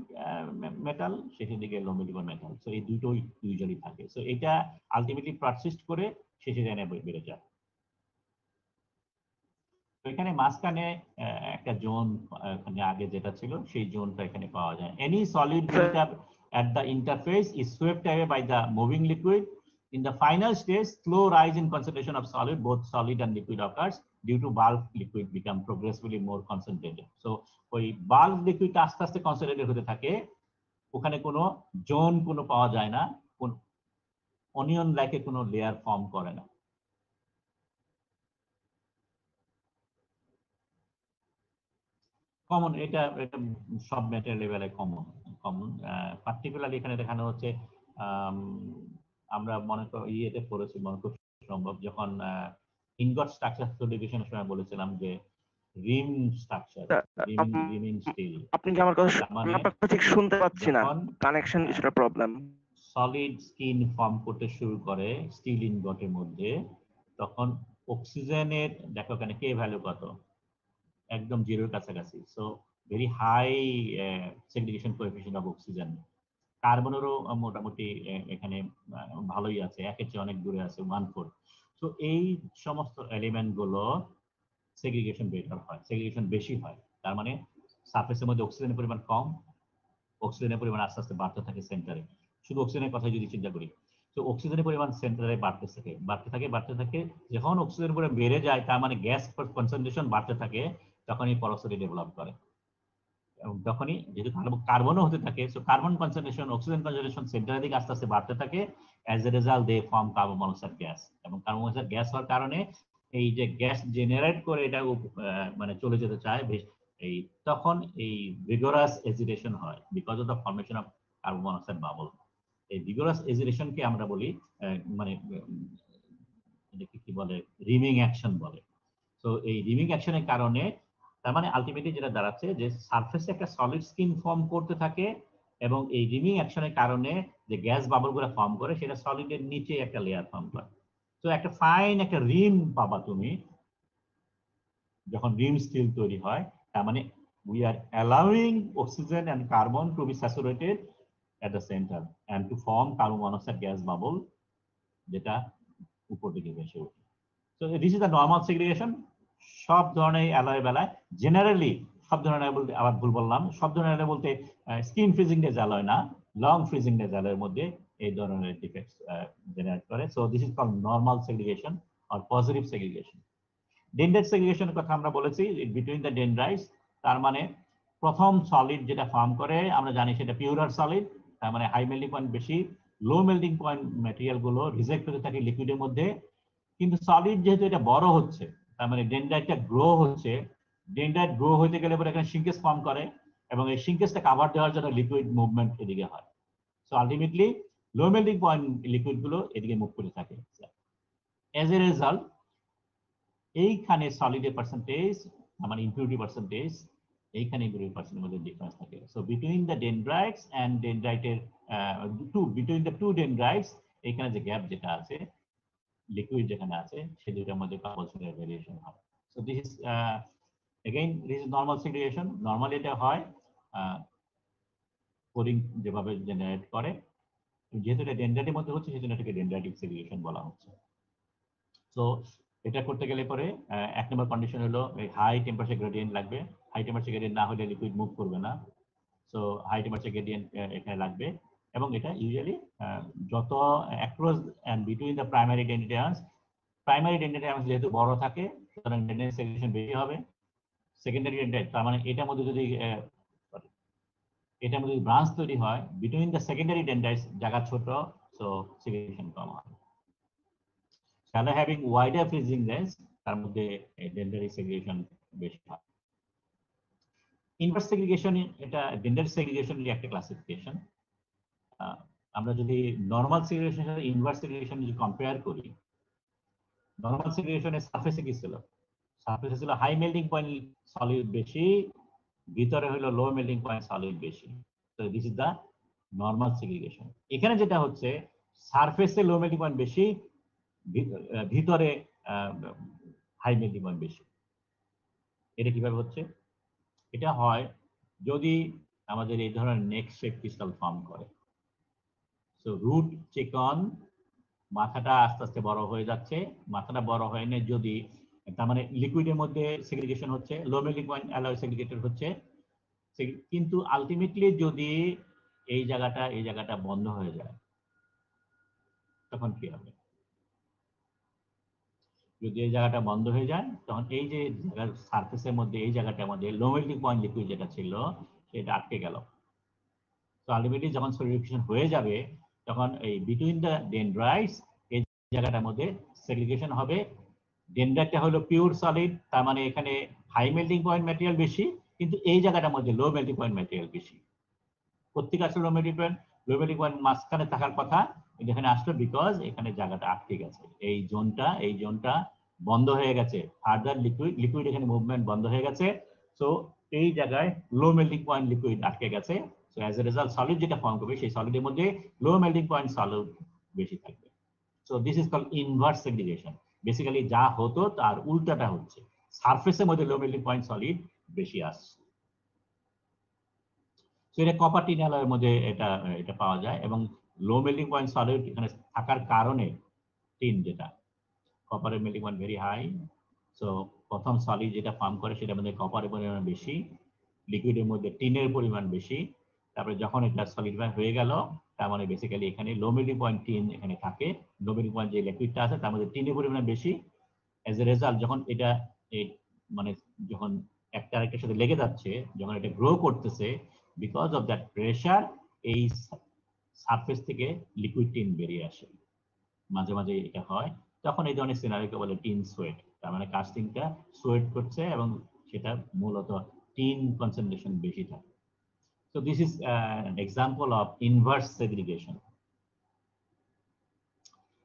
মেটাল, শেষের দিকে লো মেল্টিং পয়েন্ট মেটাল, সো এই দুটোই ইউজুয়ালি থাকে। সো এটা আলটিমেটলি পারসিস্ট করে শেষে জায়গায় বেড়ে যায়। তো এখানে মাঝখানে একটা জোন, এখানে আগে যেটা ছিল সেই জোনটা এখানে পাওয়া যায়। Any solid built up at the interface is swept away by the moving liquid. In the final stage, slow rise in concentration of solid, both solid and liquid occurs due to bulk liquid become progressively more concentrated. So ওই bulk liquid আস্তে আস্তে concentrated হতে থাকে, ওখানে কোনো zone কোনো পাওয়া যায় না, কোন অনিয়ন লাইকে কোনো লেয়ার ফর্ম করে না। কমন, এটা সব ম্যাটেরিয়াল লেভেলে কমন পার্টিকুলারলি এখানে দেখানো হচ্ছে। আমরা মনে করি ইয়েতে পড়েছি, মনে করি সম্ভব, যখন ইনগট স্ট্রাকচার সলিডিফিকেশনের সময় বলেছিলাম যে রিম স্ট্রাকচার, রিমিং স্টিল।
আপনি কি আমার কথা,
মানে
আপনার কথা ঠিক শুনতে পাচ্ছি না, কানেকশন কিছুটা প্রবলেম।
সলিড স্কিন ফর্ম করতে শুরু করে স্টিল ইনগটের মধ্যে, তখন অক্সিজেনের, দেখো এখানে কে ভ্যালু কত, একদম জিরোর কাছাকাছি। So very high segregation coefficient of oxygen. কার্বনেরও মোটামুটি এখানে ভালোই আছে, একের চেয়ে অনেক দূরে আছে, 1/4। সো এই সমস্ত এলিমেন্ট গুলো সেগ্রিগেশন বেটার হয়, সেগ্রিগেশন বেশি হয়। তার মানে সারফেসের মধ্যে অক্সিজেনের পরিমাণ কম, অক্সিজেনের পরিমাণ আস্তে আস্তে বাড়তে থাকে সেন্টারে। শুধু অক্সিজেনের কথা যদি চিন্তা করি, তো অক্সিজেনের পরিমাণ সেন্টারে বাড়তে থাকে। যখন অক্সিজেনের পরিমাণ বেড়ে যায়, তার মানে গ্যাস কনসেন্ট্রেশন বাড়তে থাকে, তখন এই পরোসিটি ডেভেলপ করে। এবং তখনই যেহেতু কার্বনও হতে থাকে, so carbon concentration, oxygen concentration সেন্টারের দিকে আস্তে আস্তে বাড়তে থাকে। As a result they form carbon monoxide gas, এবং কার্বন মনোক্সাইড গ্যাস হওয়ার কারণে এই যে গ্যাস জেনারেট করে এটা মানে চলে যেতে চায়, এই তখন এই ভিগোরাস এজিটেশন হয় because of the formation of carbon monoxide bubble. এই ভিগোরাস এজিটেশনকে আমরা বলি মানে এটাকে কি বলে, রিমিং অ্যাকশন বলে। তো এই রিমিং অ্যাকশনের কারণে, তার মানে আলটিমেটলি যেটা দাঁড়াচ্ছে যে সারফেসে একটা সলিড স্কিন ফর্ম করতে থাকে, এবং এই রিমিং অ্যাকশনের কারণে যে গ্যাস বাবলগুলো ফর্ম করে সেটা সলিডের নিচে একটা লেয়ার ফর্ম করে। তো একটা ফাইন একটা রিম পাবা তুমি যখন রিম স্টিল তৈরি হয়, তার মানে we are allowing oxygen and carbon to be saturated at the center and to form carbon monoxide gas bubble যেটা উপর দিকে ভেসে ওঠে। So this is the normal segregation. সব ধরনের অ্যালয় বেলায় জেনারেলি সব ধরনের বলতে আবার ভুল বললাম, সব ধরনের বলতে স্কিন ফ্রিজিং ডেজ অ্যালয় না, লং ফ্রিজিং ডেজ অ্যালয়ের মধ্যে এই ধরনের ডিফেক্টস জেনারেট করে। So this is called normal segregation or positive segregation. Dendrite সেগ্রিগেশনের কথা আমরা বলেছি বিটুইন দ্য ডেনড্রাইটস, তার মানে প্রথম সলিড যেটা ফর্ম করে আমরা জানি সেটা পিউরার সলিড, তার মানে হাই মেল্টিং পয়েন্ট বেশি, লো মেল্টিং পয়েন্ট ম্যাটেরিয়াল গুলো রিজেক্ট হতে থাকে লিকুইডের মধ্যে। কিন্তু সলিড যেহেতু এটা বড় হচ্ছে, তার মানে ডেনড্রাইটটা গ্রো হচ্ছে, ডেনড্রাইট গ্রো হতে গেলে পরে এখানে শিঙ্কেজ ফর্ম করে এবং এই শিঙ্কেজটা কাভার দেওয়ার জন্য লিকুইড মুভমেন্ট এদিকে হয়। So ultimately low melting point liquid গুলো এদিকে মুভ করে থাকে। এজ এ রেজাল্ট এইখানে সলিডের পার্সেন্টেজ মানে ইম্পিউরিটি পার্সেন্টেজ, এইখানে ইম্পিউরিটি পার্সেন্টের মধ্যে ডিফারেন্স থাকে। So between the dendrites and ডেনড্রাইটের বিটুইন দ্য টু ডেনড্রাইটস এইখানে যে গ্যাপ যেটা আছে লিকুইড যেখানে আছে সে দুইটার মধ্যে কম্পালসরি ভেরিয়েশন হয়। So this is again this is normal segregation. Normally এটা হয় কোরিং যেভাবে জেনারেট করে, যেহেতু এটা ডেনড্রাইটের মধ্যে হচ্ছে সেজন্য এটাকে ডেনড্রাইটিক সেগ্রিগেশন বলা হচ্ছে। সো এটা করতে গেলে পরে এক নম্বর কন্ডিশন হলো হাই টেম্পারেচার গ্রেডিয়েন্ট লাগবে। হাই টেম্পারেচার গ্রেডিয়েন্ট না হলে লিকুইড মুভ করবে না। সো হাই টেম্পারেচার গ্রেডিয়েন্ট এখানে লাগবে এবং এটা ইউজুয়ালি যত across and between the primary dendrite যেহেতু বড় থাকে সুতরাং ডেনড্রাইট সেগ্রিগেশন বেশি হবে। সেকেন্ডারি ডেনড্রাইট তার মানে এটার মধ্যে যদি ব্রাঞ্চ তৈরি হয় বিটুইন দ্য সেকেন্ডারি ডেনড্রাইটস জায়গা ছোট, সো সেগ্রিগেশন কম হয়। Shallow having wider freezing range তার মধ্যে ডেনড্রাইট সেগ্রিগেশন বেশি হয়। ইনভার্স সেগ্রিগেশন এটা ডেনড্রাইট সেগ্রিগেশনের একটা ক্লাসিফিকেশন। আমরা যদি নরমাল সেগ্রিগেশনের সাথে ইনভার্স সেগ্রিগেশন যদি কম্পেয়ার করি, নরমাল সেগ্রিগেশনের সারফেসে কি ছিল? সারফেসে ছিল হাই মেল্টিং পয়েন্ট সলিড বেশি, ভিতরে হলো লো মেল্টিং পয়েন্ট সলিড বেশি। তো this is the normal segregation. এখানে যেটা হচ্ছে সারফেসে লো মেল্টিং পয়েন্ট বেশি, ভিতরে হাই মেল্টিং পয়েন্ট বেশি। এটা কিভাবে হচ্ছে? এটা হয় যদি আমাদের এই ধরনের নেক শেপ ক্রিস্টাল ফর্ম করে। সো রুট চিকন, মাথাটা আস্তে আস্তে বড় হয়ে যাচ্ছে, মাথাটা বড় হয় না যদি, তার মানে লিকুইডের মধ্যে সেগ্রিগেশন হচ্ছে, লো মেল্টিং পয়েন্ট অ্যালয় সেগ্রিগেটেড হচ্ছে, কিন্তু আলটিমেটলি যদি এই জায়গাটা বন্ধ হয়ে যায় তখন কি হবে? যদি এই জায়গাটা বন্ধ হয়ে যায় তখন এই যে সারফেসের মধ্যে এই জায়গাটার মধ্যে লো মেল্টিং পয়েন্ট লিকুইড যেটা ছিল সেটা আটকে গেল। তো আলটিমেটলি যখন সলিডিফিকেশন হয়ে যাবে তখন এই বিটুইন দ্য ডেনড্রাইটস এই জায়গাটার মধ্যে সেগ্রিগেশন হবে। ডেনড্রাইটটা হলো পিওর সলিড, তার মানে এখানে হাই মেল্টিং পয়েন্ট ম্যাটেরিয়াল বেশি, কিন্তু এই জায়গাটার মধ্যে লো মেল্টিং পয়েন্ট ম্যাটেরিয়াল বেশি। প্রত্যেক আসলে লো মেল্টিং পয়েন্ট মাঝখানে থাকার কথা, এখানে আসলো বিকজ এখানে জায়গাটা আটকে গেছে, এই জোনটা বন্ধ হয়ে গেছে, ফার্দার লিকুইড এখানে মুভমেন্ট বন্ধ হয়ে গেছে। সো এই জায়গায় লো মেল্টিং পয়েন্ট লিকুইড আটকে গেছে। So as a result solid যেটা ফর্ম করবে সেই সলিডের মধ্যে লো মেল্টিং পয়েন্ট সলিড বেশি থাকবে। So this is called inverse segregation. Basically যা হতো তার উল্টাটা হচ্ছে, সারফেসের মধ্যে লো মেল্টিং পয়েন্ট সলিড বেশি আসছে। সো এটা কপার টিন অ্যালয়ের মধ্যে এটা পাওয়া যায় এবং লো মেল্টিং পয়েন্ট সলিড এখানে থাকার কারণে টিন যেটা কপারের melting point very high. So প্রথম সলিড যেটা ফর্ম করে সেটার মধ্যে কপারের পরিমাণ বেশি, লিকুইডের মধ্যে টিনের পরিমাণ বেশি। তারপরে যখন এটা সলিডিফাই হয়ে গেল তার মানে বেসিক্যালি এখানে লো মেল্টিং পয়েন্ট টিন এখানে থাকে, লো মেল্টিং পয়েন্ট যে লিকুইডটা আছে তার মধ্যে টিনের পরিমাণ বেশি। অ্যাজ এ রেজাল্ট যখন এটা মানে যখন একটা আরেকটার সাথে লেগে যাচ্ছে, যখন এটা গ্রো করতেছে, বিকজ অফ দ্যাট প্রেশার এই সারফেস থেকে লিকুইড টিন বেরিয়ে আসে। মাঝে মাঝে এটা হয়, তখন এই ধরনের সিনারিওকে বলে টিন সোয়েট। তার মানে কাস্টিংটা সোয়েট করছে এবং সেটা মূলত টিন কনসেন্ট্রেশন বেশি থাকে। So this is an example of inverse segregation.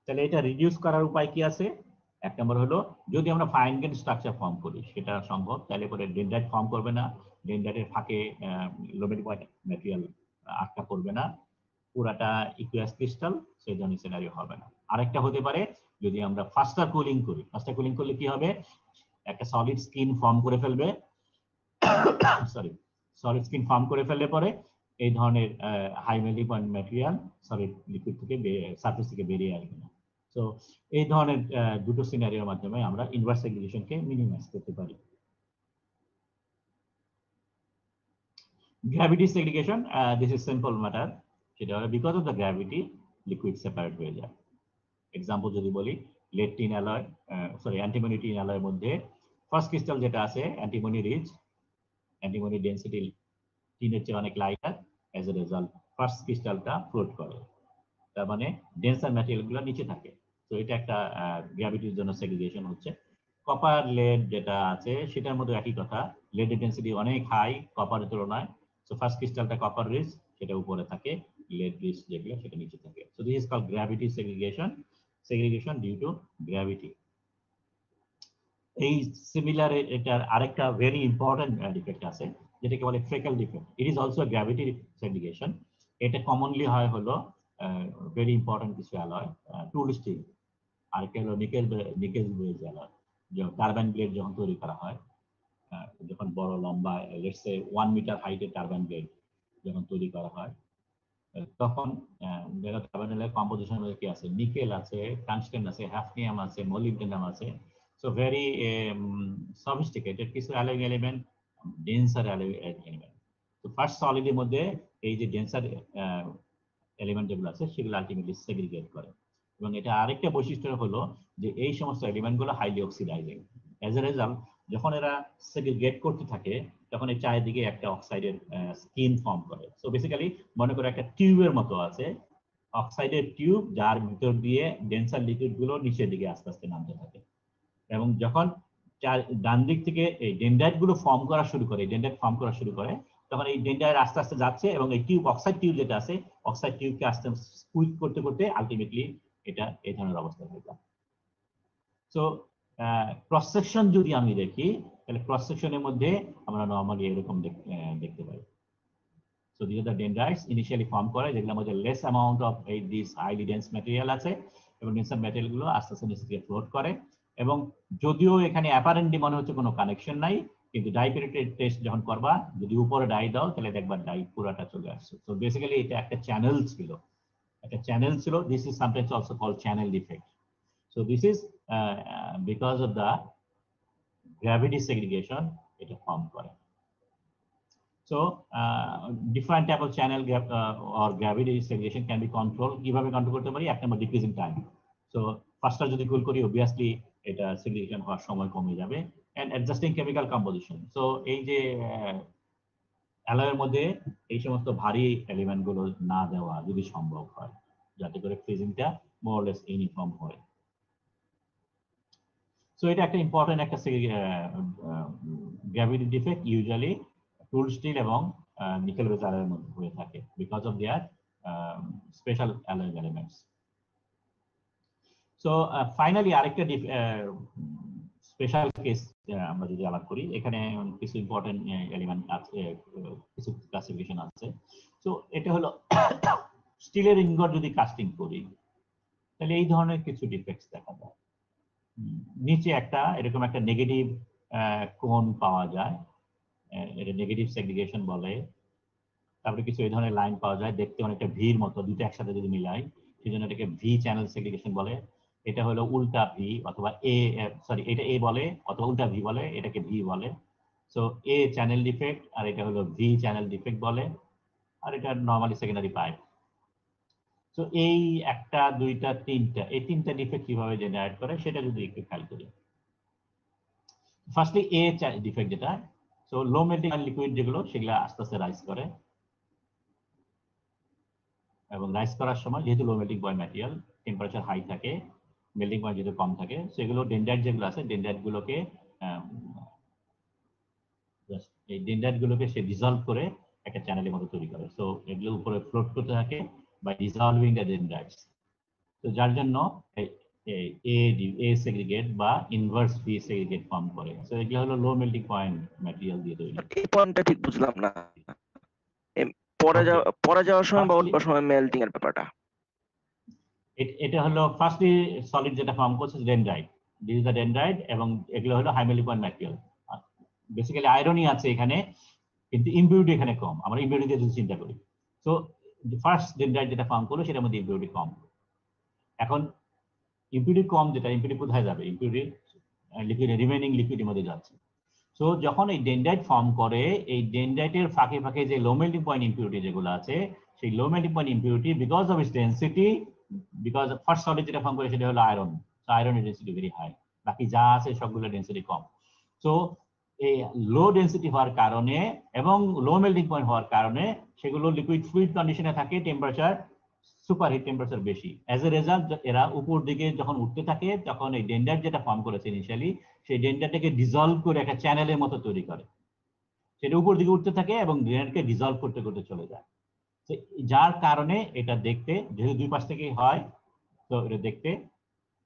তাহলে এটা রিডিউস করার উপায় কি আছে? এক নম্বর হলো যদি আমরা ফাইন গ্রেইন স্ট্রাকচার ফর্ম করি সেটা সম্ভব, তাহলে পরে ডেনড্রাইট ফর্ম করবে না, ডেনড্রাইটের ফাঁকে লো মেল্টিং পয়েন্ট ম্যাটেরিয়াল আটকা পড়বে না, পুরাটা ইকুয়াস ক্রিস্টাল, সেই ধরনের সিনারিও হবে না। আরেকটা হতে পারে যদি আমরা ফাস্টার কুলিং করি। ফাস্টার কুলিং করলে কি হবে, একটা সলিড স্কিন ফর্ম করে ফেলবে, সরি, সলিড স্কিন ফর্ম করে ফেললে পরে এই ধরনের high melting point material solid liquid থেকে সারফেস থেকে বেরিয়ে আসবে না। তো এই ধরনের দুটো সিনারিওর মাধ্যমে আমরা ইনভার্স সেগ্রিগেশনকে মিনিমাইজ করতে পারি। Gravity segregation, this is simple matter, সেটা হলো because of the gravity liquid separate হয়ে যায়। এক্সাম্পল যদি বলি, lead tin alloy, sorry antimony tin অ্যালয়ের মধ্যে ফার্স্ট ক্রিস্টাল যেটা আছে অ্যান্টিমনি রিচ, অ্যান্টিমনি ডেন্সিটি টিনের চেয়ে অনেক lighter, as a result first ক্রিস্টালটা ফ্লোট করে, তার মানে ডেন্সার ম্যাটেরিয়ালগুলো নিচে থাকে। তো এটা একটা গ্র্যাভিটির জন্য সেগ্রিগেশন হচ্ছে। কপার লেড যেটা আছে সেটার মধ্যে একই কথা, লেডের ডেন্সিটি অনেক হাই কপারের তুলনায়, সো ফার্স্ট ক্রিস্টালটা কপার রিচ, সেটা উপরে থাকে, লেড রিচ যেগুলো সেটা নিচে থাকে। So this is called gravity segregation, segregation due to gravity. এই সিমিলার এটার আরেকটা ভেরি ইম্পর্টেন্ট ডিফেক্ট আছে যেটাকে বলে freckle defect. It is also gravity segregation. এটা কমনলি হয় হলো ভেরি ইম্পর্টেন্ট কিছু অ্যালয়, টুল স্টিল, আরেকটা হলো nickel base alloy. Turbine blade যখন তৈরি করা হয়, যখন বড় লম্বা লেটস সে 1 মিটার হাইটের টারবাইন ব্লেড যখন তৈরি করা হয়, তখন টারবাইনের কম্পোজিশন কি আছে, নিকেল আছে, টাংস্টেন আছে, হ্যাফনিয়াম আছে, মলিবডেনাম আছে। সো ভেরি সফিস্টিকেটেড কিছু অ্যালয়িং এলিমেন্ট, ডেন্সার অ্যালয়িং এলিমেন্ট। তো ফার্স্ট সলিডের মধ্যে এই যে ডেন্সার এলিমেন্ট যেগুলো আছে সেগুলো আলটিমেটলি সেগ্রিগেট করে। এবং এটা আরেকটা বৈশিষ্ট্য হলো যে এই সমস্ত এলিমেন্টগুলো highly oxidising. As a result যখন এরা সেগ্রিগেট করতে থাকে তখন এই চারিদিকে একটা অক্সাইডের স্কিন ফর্ম করে। সো বেসিক্যালি মনে করে একটা টিউবের মতো আছে, অক্সাইডের টিউব, যার ভিতর দিয়ে ডেন্সার লিকুইড গুলো নিচের দিকে আস্তে আস্তে নামতে থাকে। এবং যখন ডান দিক থেকে এই ডেন্ড্রাইট গুলো ফর্ম করা শুরু করে, ডেন্ড্রাইট ফর্ম করা শুরু করে, তখন এই ডেন্ড্রাইট আস্তে আস্তে যাচ্ছে এবং এই টিউব, অক্সাইড টিউব যেটা আছে, অক্সাইড টিউবকে আস্তে স্কুইজ করতে করতে আলটিমেটলি এটা এই ধরনের অবস্থা হয়ে যায়। সো ক্রস সেকশন যদি আমি দেখি তাহলে ক্রস সেকশনের মধ্যে আমরা নরমালি এরকম দেখতে পাই। So these are the dendrites initially form করে, যেগুলোর মধ্যে less amount of this highly dense material আছে, এবং ডেন্সার ম্যাটেরিয়াল গুলো আস্তে আস্তে নিচে থেকে ফ্লোট করে। এবং যদিও এখানে অ্যাপারেন্টলি মনে হচ্ছে কোনো কানেকশন নাই, কিন্তু ডাই পেনিট্রেট টেস্ট যখন করবা, যদি উপরে ডাই দাও তাহলে দেখবা ডাই পুরাটা চলে আসছে। সো বেসিক্যালি এটা একটা চ্যানেল ছিল, একটা চ্যানেল ছিল। This is sometimes also called channel defect. So this is because of the gravity segregation এটা ফর্ম করে। So different type of channel or gravity segregation can be controlled. কিভাবে control করতে পারি? এক নম্বর ডিক্রিজিং টাইম। সো ফার্স্টটা যদি কুল করি obviously এটা segregation হওয়ার সময় কমে যাবে। And adjusting chemical composition. So এই যে অ্যালয়ের মধ্যে এই সমস্ত ভারী এলিমেন্ট গুলো না দেওয়া যদি সম্ভব হয়, যাতে করে ফ্রিজিংটা মোর অর লেস ইউনিফর্ম হয়। সো এটা একটা ইম্পর্টেন্ট একটা গ্র্যাভিটি ডিফেক্ট ইউজুয়ালি টুল স্টিল এবং নিকেল বেজ অ্যালয়ের মধ্যে হয়ে থাকে because of their special alloy elements. So finally আরেকটা স্পেশাল কেস আমরা যদি আলাপ করি, এখানে কিছু ইম্পর্টেন্ট এলিমেন্ট আছে, কিছু ক্লাসিফিকেশন আছে। সো এটা হলো স্টিলের ইনগট যদি কাস্টিং করি তাহলে এই ধরনের কিছু ডিফেক্টস দেখা যায়। নিচে একটা এরকম একটা নেগেটিভ কোণ পাওয়া যায়, এটা নেগেটিভ সেগ্রিগেশন বলে। তারপরে কিছু এই ধরনের লাইন পাওয়া যায়, দেখতে অনেকটা ভির মতো, দুটো একসাথে যদি মিলাই সেই জন্য এটাকে ভি চ্যানেল সেগ্রিগেশন বলে। এটা হলো উল্টা ভি অথবা এ, সরি এটা এ বলে অথবা উল্টা ভি বলে, এটাকে ভি বলে। সো এ চ্যানেল ডিফেক্ট আর এটা হলো ভি চ্যানেল ডিফেক্ট বলে, আর এটা নর্মালি সেকেন্ডারি পাইপ। সো এই একটা দুইটা তিনটা, এই তিনটা ডিফেক্ট কিভাবে জেনারেট করে সেটা যদি একটু খেয়াল করি। ফার্স্টলি এ ডিফেক্ট যেটা, সো লো মেল্টিং লিকুইড যেগুলো সেগুলো আস্তে আস্তে রাইজ করে, এবং রাইজ করার সময় যেহেতু low melting point material temperature high থাকে, মেল্টিং পয়েন্ট যেহেতু কম থাকে, সেগুলো ডেন্ড্রাইট যেগুলো আছে ডেন্ড্রাইট গুলোকে সে ডিজলভ করে একটা চ্যানেলের মতো তৈরি করে। সো এগুলো উপরে ফ্লোট করতে থাকে বাই ডিজলভিং দ্য ডেন্ড্রাইটস। তো যার জন্য এ সেগ্রিগেট বা ইনভার্স ভি সেগ্রিগেট ফর্ম করে। সো এগুলো হলো লো মেল্টিং পয়েন্ট ম্যাটেরিয়াল দিয়ে তৈরি।
এই পয়েন্টটা ঠিক বুঝলাম না। পরে যাওয়ার সময় বা
Firstly,
উঠবার সময় মেল্টিং এর ব্যাপারটা।
এটা হলো ফার্স্টলি সলিড যেটা ফর্ম করছে dendrite, this is the dendrite, এবং এগুলো হলো হাইমেলি পয়েন্ট ম্যাটেরিয়াল। বেসিক্যালি আয়রনই আছে এখানে, কিন্তু ইম্পিউরিটি এখানে কম। আমরা ইম্পিউরিটি দিয়ে যদি চিন্তা করি, সো ফার্স্ট ডেনড্রাইট যেটা ফর্ম করলো সেটার মধ্যে ইম্পিউরিটি কম। এখন ইম্পিউরিটি কম, যেটা ইম্পিউরিটি কোথায় যাবে? ইম্পিউরিটি লিকুইড, রিমেইনিং লিকুইডের মধ্যে যাচ্ছে। সো যখন এই ডেনড্রাইট ফর্ম করে, এই ডেনড্রাইটের ফাঁকে ফাঁকে যে লো মেল্টিং পয়েন্ট ইম্পিউরিটি যেগুলো আছে, সেই low melting point impurity because of its density, because first solid যেটা ফর্ম করে সেটা হলো আয়রন, আয়রনের ডেন্সিটি ভেরি হাই, বাকি যা আছে সবগুলো ডেন্সিটি কম। সো এই লো ডেন্সিটি হওয়ার কারণে এবং লো মেল্টিং পয়েন্ট হওয়ার কারণে সেগুলো লিকুইড ফ্লুইড কন্ডিশনে থাকে, টেম্পারেচার সুপার হিট টেম্পারেচার বেশি। অ্যাজ এ রেজাল্ট এরা উপর দিকে যখন উঠতে থাকে, তখন এই ডেনড্রাইট যেটা ফর্ম করেছে ইনিশিয়ালি, সেই ডেনড্রাইটটাকে ডিজলভ করে একটা চ্যানেলের মতো তৈরি করে, সেটা উপর দিকে উঠতে থাকে এবং ডেনড্রাইটকে ডিজলভ করতে করতে চলে যায়। তো যার কারণে এটা দেখতে, যেহেতু দুই পাশ থেকেই হয়, তো এটা দেখতে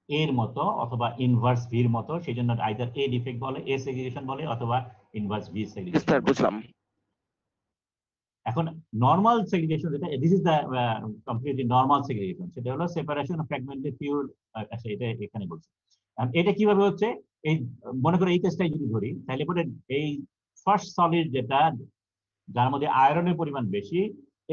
এর মতো অথবা ইনভার্স ভির মতো, সেই জন্য আইদার এ ডিফেক্ট বলে, এ সেগ্রিগেশন বলে, অথবা ইনভার্স ভি সেগ্রিগেশন
স্যার
বলে।
বুঝলাম।
এখন নর্মাল সেগ্রিগেশন যেটা, this is the completely normal segregation, সেটা হলো সেপারেশন অফ ফ্র্যাগমেন্টেড পিউর। আচ্ছা, এটা এখানে বলছি। এটা কিভাবে হচ্ছে? এই মনে করে এই কেসটাই যদি ধরি, তাহলে পরে এই ফার্স্ট সলিড যেটা, যার মধ্যে আয়রনের পরিমাণ বেশি,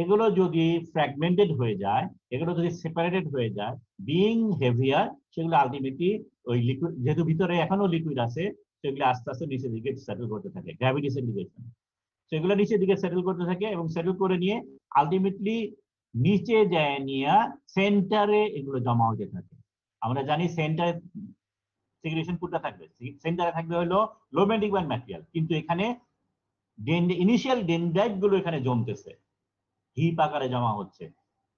এগুলো যদি ফ্র্যাগমেন্টেড হয়ে যায়, এগুলো যদি সেপারেটেড হয়ে যায়, বিইং হেভিয়ার, সেগুলো আলটিমেটলি ওই লিকুইড, যেহেতু ভিতরে এখনো লিকুইড আছে, সেগুলো আস্তে আস্তে নিচের দিকে সেটেল করতে থাকে, গ্র্যাভিটি সেগ্রিগেশন। সেগুলো নিচের দিকে সেটেল করতে থাকে এবং সেটেল করে নিয়ে আলটিমেটলি নিচে যায় নিয়ে সেন্টারে এগুলো জমা হতে থাকে। আমরা জানি সেন্টারে সেগ্রিগেশন কোনটা থাকবে? সেন্টারে থাকবে হলো লো মেল্টিং পয়েন্ট ম্যাটেরিয়াল, কিন্তু এখানে ইনিশিয়াল ডেনড্রাইট গুলো এখানে জমতেছে, হিপ আকারে জমা হচ্ছে,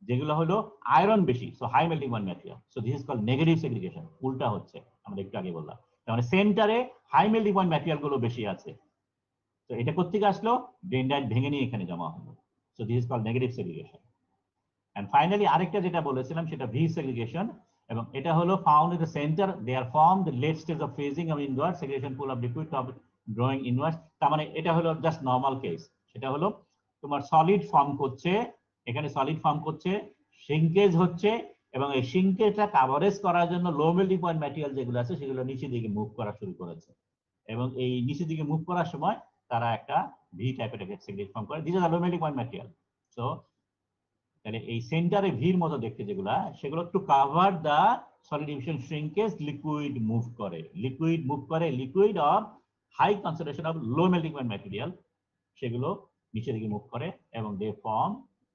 যেগুলো হলো আয়রন বেশি, so high melting point material. So this is called negative segregation. উল্টা হচ্ছে, আমরা একটু আগে বললাম, তার মানে সেন্টারে হাই মেল্টিং পয়েন্ট ম্যাটেরিয়াল গুলো বেশি আছে। তো এটা কোত্থেকে আসলো? ডেনড্রাইট ভেঙে নিয়ে এখানে জমা হলো। So this is called negative segregation. And finally আরেকটা যেটা বলেছিলাম সেটা ভি সেগ্রিগেশন, এবং এটা হলো found in the centre, they are form the late stage of phasing of inward segregation pool of liquid top drawing inward. তার মানে এটা হলো জাস্ট নর্মাল কেস। সেটা হলো তোমার সলিড ফর্ম করছে, এখানে সলিড ফর্ম করছে, শিঙ্কেজ হচ্ছে, এবং এই শিঙ্কেজটা কাভারেজ করার জন্য লো মেল্টিং পয়েন্ট ম্যাটেরিয়াল যেগুলো আছে সেগুলো নিচের দিকে মুভ করা শুরু করেছে, এবং এই নিচের দিকে মুভ করার সময় তারা একটা ভি টাইপের সেগ্রিগেট ফর্ম করে। This is low melting point material. So তাহলে এই সেন্টারে ভির মতো দেখতে যেগুলা, সেগুলো to cover the solidification shrinkage, liquid move করে, liquid of high concentration of low melting point material, সেগুলো নিচের দিকে মুভ করে এবং they form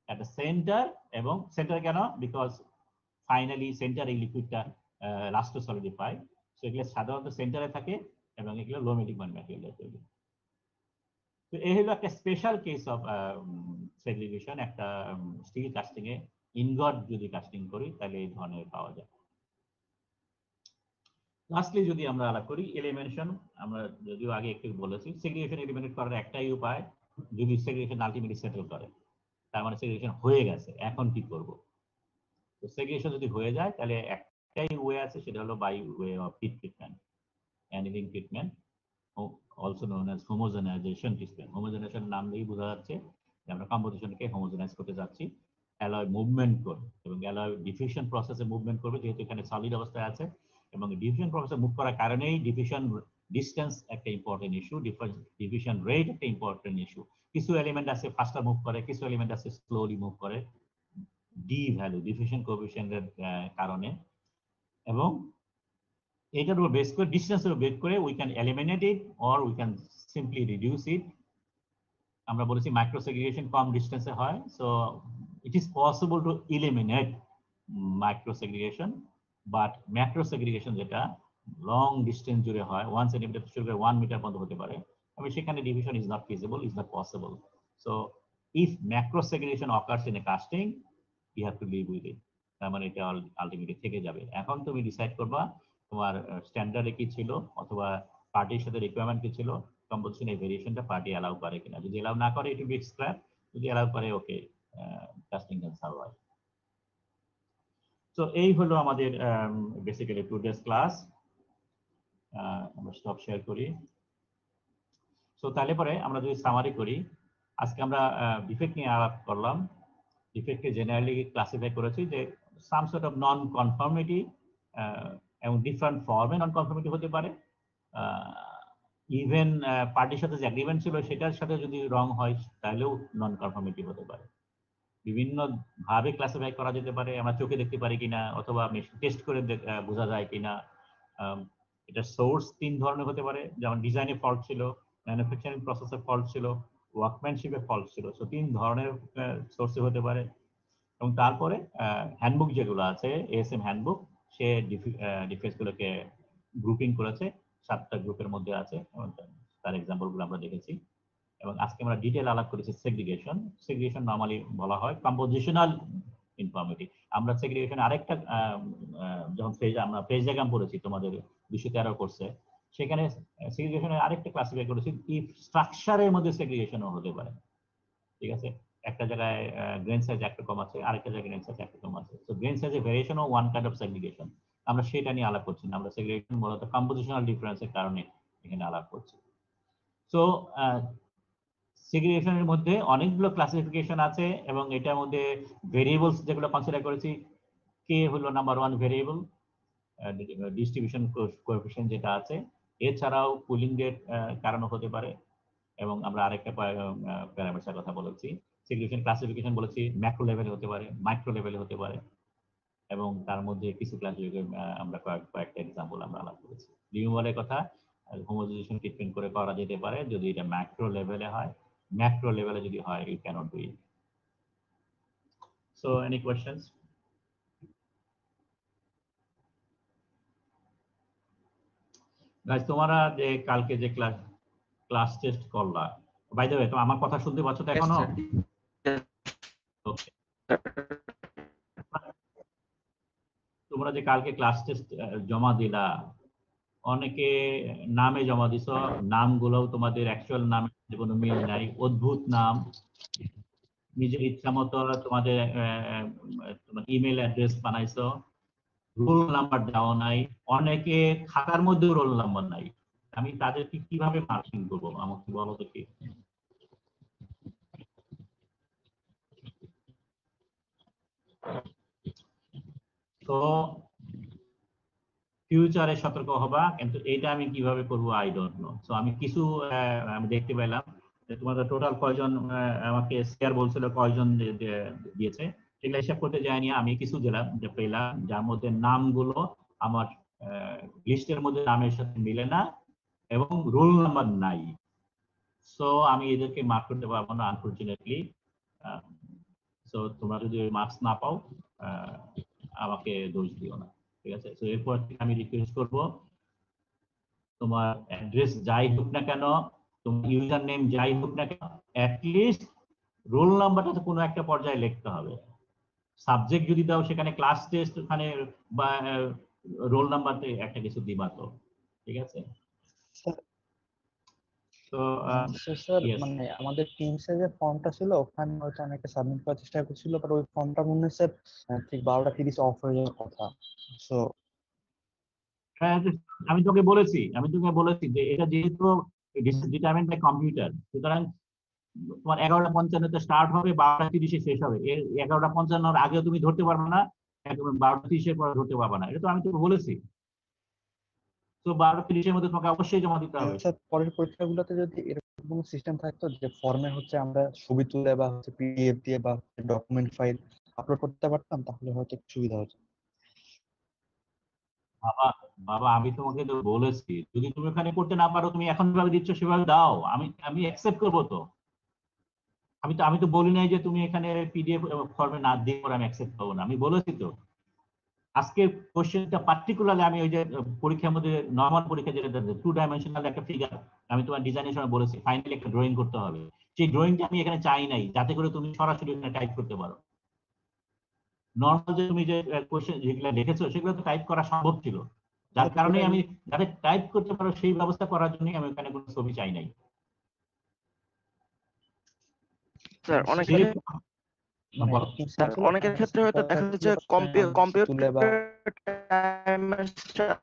at the centre. এবং সেন্টার কেন? বিকজ ফাইনালি সেন্টার এই লিকুইডটা লাস্টে সলিডিফাই, সেগুলো সাধারণত সেন্টারে থাকে এবং এগুলো লো মেল্টিং পয়েন্ট ম্যাটেরিয়াল তৈরি। তো এই হলো একটা স্পেশাল কেস অফ সেগ্রিগেশন। একটা স্টিল কাস্টিং এ ইনগট যদি কাস্টিং করি তাহলে এই ধরনের পাওয়া যায়। লাস্টলি যদি আমরা আলাপ করি এলিমিনেশন, আমরা যদিও আগে একটু বলেছি, সেগ্রিগেশন এলিমিনেট করার একটাই উপায়, যদি সেগ্রিগেশন আলটিমেটলি সেটেল করে, তার মানে সেগ্রিগেশন হয়ে গেছে, এখন কি করব? তো সেগ্রিগেশন যদি হয়ে যায় তাহলে একটাই ওয়ে আছে, সেটা হলো by way of heat treatment, annealing treatment, also known as homogenization treatment. Homogenization নাম দিয়েই বোঝা যাচ্ছে যে আমরা কম্পোজিশনকে হোমোজেনাইজ করতে যাচ্ছি, অ্যালয় মুভমেন্ট করে, এবং অ্যালয় ডিফিউশন প্রসেসে মুভমেন্ট করবে, যেহেতু এখানে সলিড অবস্থায় আছে, এবং ডিফিউশন প্রসেসে মুভ করার কারণেই ডিফিউশন ডিসটেন্স একটা ইম্পর্টেন্ট ইস্যু, ডিফিউশন রেট একটা ইম্পর্টেন্ট ইস্যু। কিছু এলিমেন্ট আছে ফাস্টার মুভ করে, কিছু এলিমেন্ট আছে স্লোলি মুভ করে, ডি ভ্যালু ডিফিউশন কোএফিসিয়েন্টের কারণে। এবং এটার উপর বেস করে, ডিস্টেন্সের উপর বেস করে we can eliminate it or we can simply reduce it. আমরা বলেছি মাইক্রো সেগ্রিগেশন কম ডিস্টেন্সে হয়, so it is possible to eliminate micro segregation, but macro segregation যেটা লং ডিস্টেন্স জুড়ে হয়, 1 সেন্টিমিটার থেকে শুরু করে 1 মিটার পর্যন্ত হতে পারে, তবে সেখানে division is not feasible, is not possible. So if macro segregation occurs in a casting, you have to live with it. তার মানে এটা আলটিমেটলি থেকে যাবে। এখন তুমি ডিসাইড করবা তোমার স্ট্যান্ডার্ডে কি ছিল, অথবা পার্টির সাথে রিকোয়ারমেন্ট কি ছিল, কম্পোজিশন এই ভেরিয়েশনটা পার্টি অ্যালাউ করে কিনা। যদি অ্যালাউ না করে, ইট উইল বি স্ক্র্যাপ। যদি অ্যালাউ করে, ওকে, কাস্টিং ক্যান সার্ভাইভ। তো এই হলো আমাদের বেসিক্যালি টুডেস ক্লাস। আমরা স্টপ শেয়ার করি। সো তাহলে পরে আমরা যদি সামারি করি, আজকে আমরা ডিফেক্ট নিয়ে আলাপ করলাম। ডিফেক্টকে জেনারেলি ক্লাসিফাই করেছি যে some sort of non conformity, এবং ডিফারেন্ট ফর্মে নন কনফর্মিটি হতে পারে। ইভেন পার্টির সাথে যে এগ্রিমেন্ট ছিল সেটার সাথে যদি রং হয় তাহলেও নন কনফর্মিটি হতে পারে। বিভিন্ন ভাবে ক্লাসিফাই করা যেতে পারে, আমরা চোখে দেখতে পারি কিনা অথবা টেস্ট করে বোঝা যায় কিনা। এটা সোর্স 3 ধরনের হতে পারে, যেমন ডিজাইনে ফল্ট ছিল, ম্যানুফ্যাকচারিং প্রসেসে ফল্ট ছিল, ওয়ার্কম্যানশিপে ফল্ট ছিল। সো 3 ধরনের সোর্সে হতে পারে। এবং তারপরে হ্যান্ডবুক যেগুলো আছে, এএসএম হ্যান্ডবুক, সে ডিফেক্টগুলোকে গ্রুপিং করেছে, 7টা গ্রুপের মধ্যে আছে, তার এক্সাম্পলগুলো আমরা দেখেছি। এবং আজকে আমরা ডিটেল আলাপ করেছি সেগ্রিগেশন। সেগ্রিগেশন নরমালি বলা হয় কম্পোজিশনাল ইনফর্মিটি। আমরা সেগ্রিগেশন আরেকটা যখন আমরা পেজ ডায়াগ্রাম পড়েছি তোমাদের 213 কোর্সে, সেখানে সেগ্রিগেশনের আরেকটা ক্লাসিফাই করেছি ইফ স্ট্রাকচারের মধ্যে সেগ্রিগেশনও হতে পারে। ঠিক আছে, একটা জায়গায় গ্রেন সাইজ একরকম আছে, আরেকটা জায়গায় গ্রেন সাইজ একরকম আছে। তো গ্রেন সাইজের ভেরিয়েশন ও ওয়ান কাইন্ড অফ সেগ্রিগেশন। আমরা সেটা নিয়ে আলাপ করছি না, আমরা সেগ্রিগেশন মূলত কম্পোজিশনাল ডিফারেন্সের কারণে এখানে আলাপ করছি। সো সেগ্রিগেশনের মধ্যে অনেকগুলো ক্লাসিফিকেশন আছে এবং এটার মধ্যে ভেরিয়েবলস যেগুলো কনসিডার করেছি, কে হলো নাম্বার 1 ভেরিয়েবল, ডিস্ট্রিবিউশন কোএফিশিয়েন্ট যেটা আছে। এছাড়াও কুলিং এর কারণে হতে পারে, এবং আমরা আরেকটা প্যারামিটারের কথা বলেছি। সেগ্রিগেশন ক্লাসিফিকেশন বলেছি ম্যাক্রো লেভেলে হতে পারে, মাইক্রো লেভেলে হতে পারে, এবং তার মধ্যে কিছু ক্লাসিফিকেশন আমরা কয়েকটা এক্সাম্পল আমরা আলাপ করেছি। রিমুভালের কথা হোমোজিনেশন ট্রিটমেন্ট করে করা যেতে পারে যদি এটা ম্যাক্রো লেভেলে হয়। ম্যাক্রো লেভেলে যদি হয় you can't do it. So any questions? Guys, তোমরা যে কালকে যে ক্লাস টেস্ট করলা, বাই দ্য ওয়ে, তো আমার কথা শুনতে পাচ্ছ তো এখনো? ওকে, তোমরা যে কালকে ক্লাস টেস্ট জমা দিলা, অনেকে নামে জমা দিছো, নামগুলোও তোমাদের অ্যাকচুয়াল নামে কোনো মিল নাই, অদ্ভুত নাম, নিজের ইচ্ছা মতো তোমাদের ইমেল অ্যাড্রেস বানাইছো, রোল নাম্বার দেওয়া নাই, অনেকে খাতার মধ্যেও রোল নাম্বার নাই। আমি তাদেরকে কিভাবে মার্কিং করবো আমাকে বলো তো কি? তো ফিউচারে সতর্ক হবা, কিন্তু এটা আমি কিভাবে করবো আই ডোন্ট নো। সো আমি কিছু আমি দেখতে পেলাম যে তোমাদের টোটাল কয়জন আমাকে শেয়ার বলছিল, কয়জন দিয়েছে, সেগুলো হিসাব করতে যায়নি। আমি কিছু দিলাম যে পেলাম যার মধ্যে নামগুলো আমার লিস্টের মধ্যে নামের সাথে মিলে না এবং রোল নাম্বার নাই। সো আমি এদেরকে মার্ক করতে পারবো না আনফরচুনেটলি। সো তোমরা যদি মার্কস না পাও আমাকে দোষ দিও না, ঠিক আছে? তো এরপর থেকে আমি রিকোয়েস্ট করব, তোমার অ্যাড্রেস যাই হোক না কেন, তোমার ইউজার নেম যাই হোক না কেন, অ্যাটলিস্ট রোল নাম্বারটা তো কোনো একটা পর্যায়ে লিখতে হবে। সাবজেক্ট যদি দাও সেখানে ক্লাস টেস্ট, ওখানে বা রোল নাম্বারতে একটা কিছু দিবা তো, ঠিক আছে? তো
স্যার মানে আমাদের টিমসে যে ফর্মটা ছিল ওখানে হয়তো অনেকে সাবমিট করার চেষ্টা করছিল, বাট ওই ফর্মটা মনে হয় স্যার ঠিক 12:30 অফ হয়ে যাওয়ার কথা। সো
আমি তোকে বলেছি যে এটা যেহেতু ডিটারমাইন্ড বাই কম্পিউটার, সুতরাং তোমার 11:55 স্টার্ট হবে, 12:30 শেষ হবে। 11:55 আগেও তুমি ধরতে পারবে না, একদম 12:30 পরে ধরতে পারবে না। এটা তো আমি তোকে বলেছি। তো 12:30 মধ্যে তোমাকে অবশ্যই জমা দিতে হবে।
স্যার পরের পরীক্ষাগুলোতে যদি এরকম কোনো সিস্টেম থাকতো যে ফর্মে হচ্ছে আমরা ছবি তুলে বা হচ্ছে পিডিএফ দিয়ে বা ডকুমেন্ট ফাইল আপলোড করতে পারতাম, তাহলে হয়তো একটু সুবিধা হতো।
বাবা বাবা আমি তোমাকে তো বলেছি, যদি তুমি ওখানে করতে না পারো, তুমি এখন যেভাবে দিচ্ছ সেভাবে দাও, আমি অ্যাকসেপ্ট করবো তো। আমি তো বলি নাই যে তুমি এখানে পিডিএফ ফর্মে না দিয়ে পরে আমি অ্যাকসেপ্ট করবো না। আমি বলেছি তো আজকে কোশ্চেনটা পার্টিকুলারলি আমি ওই যে পরীক্ষার মধ্যে নরমাল পরীক্ষা যেটা 2 ডাইমেনশনাল একটা ফিগার, আমি তোমার ডিজাইনের সময় বলেছি ফাইনালি একটা ড্রয়িং করতে হবে। সেই ড্রয়িংটা আমি এখানে চাই নাই, যাতে করে তুমি সরাসরি এখানে টাইপ করতে পারো। নর্মাল যে তুমি যে কোশ্চেন যেগুলো লিখেছো সেগুলো তো টাইপ করা সম্ভব ছিল, যার কারণে আমি যাতে টাইপ করতে পারো সেই ব্যবস্থা করার জন্য আমি ওখানে কোনো ছবি চাই নাই।
স্যার অনেকের ক্ষেত্রে হয়তো দেখা যাচ্ছে কম্পিউটার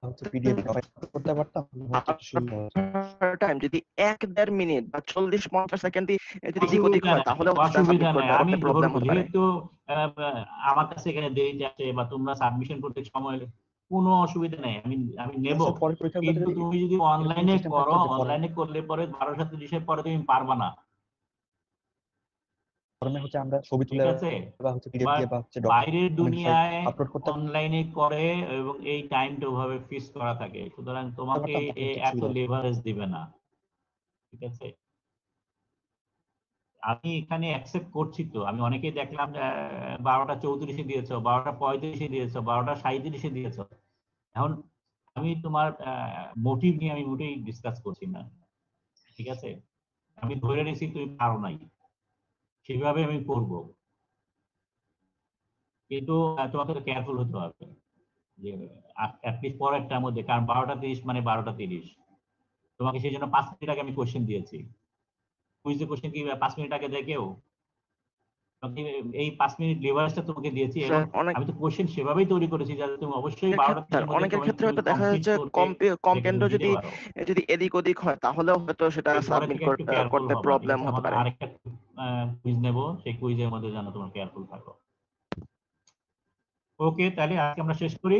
হচ্ছে পিডিএফ আপলোড করতে পারতাম তাহলে হয়তো একটু সুবিধা হতো।
টাইম যদি 1-1.5 মিনিট বা 40-50 সেকেন্ড যদি এদিক ওদিক
অসুবিধা
হয়
নাই,
তাহলে
অসুবিধা নাই। আমি
প্রবলেম
ধরবো
হতে পারে।
যেহেতু আমার কাছে এখানে দেরি আছে বা তোমরা সাবমিশন করতে সময় কোনো অসুবিধা নাই, আমি নেব।
আচ্ছা, পরে পরীক্ষার
কিন্তু
যদি
তুমি যদি
এরকম
অনলাইনে
সিস্টেম
করো,
থাকতো যে
অনলাইনে করলে পরে 12-30 পরে তুমি পারবা না,
ফর্মে হচ্ছে আমরা ছবি
ঠিক
তুলে
আছে?
বা হচ্ছে পিডিএফ
বাট
দিয়ে বা হচ্ছে
বাইরের
ডকুমেন্ট ফাইল
দুনিয়ায়
আপলোড করতে
অনলাইনে করে এবং এই টাইমটা ওভাবে ফিক্স করা থাকে, সুতরাং তোমাকে
পারতাম তাহলে হয়তো
এত
সুবিধা হতো।
লেভারেজ দিবে না, ঠিক আছে? আমি এখানে অ্যাকসেপ্ট করছি তো, আমি অনেকেই দেখলাম 12:34 দিয়েছো, 12:35 দিয়েছো, 12:37 দিয়েছো। এখন আমি তোমার মোটিভ নিয়ে আমি মোটেই ডিসকাস করছি না, ঠিক আছে? আমি ধরে নিয়েছি তুমি পারো নাই, সেভাবে আমি করব, কিন্তু তোমাকে তো কেয়ারফুল হতে হবে যে অ্যাটলিস্ট পরেরটার মধ্যে, কারণ 12:30 মানে 12:30। তোমাকে সেই জন্য 5 মিনিট আগে আমি কোশ্চেন দিয়েছি। কুইজে কোশ্চেন কি 5 মিনিট আগে দেয় কেউ? তোমাকে এই 5 মিনিট লিভারেজটা তোমাকে দিয়েছি এবং
স্যার অনেক
আমি তো কোশ্চেন সেভাবেই তৈরি করেছি যাতে তুমি অবশ্যই 12:30 মধ্যে
অনেকের ক্ষেত্রে
তুমি
হয়তো দেখা
কমপ্লিট
যাচ্ছে
করবে, দেখে
কম্পেন্ড
তুমি দিতে
যদি
পারো।
এদিক ওদিক হয় তাহলেও হয়তো সেটা
এরপরে
সাবমিট
থেকে একটু কেয়ারফুল
করতে
হবা, ঠিক
প্রবলেম
আছে?
হতে
আমাদের
পারে।
আরেকটা কুইজ নেব, সেই কুইজের মধ্যে যেন তোমার কেয়ারফুল থাকো। ওকে, তাহলে আজকে আমরা শেষ করি।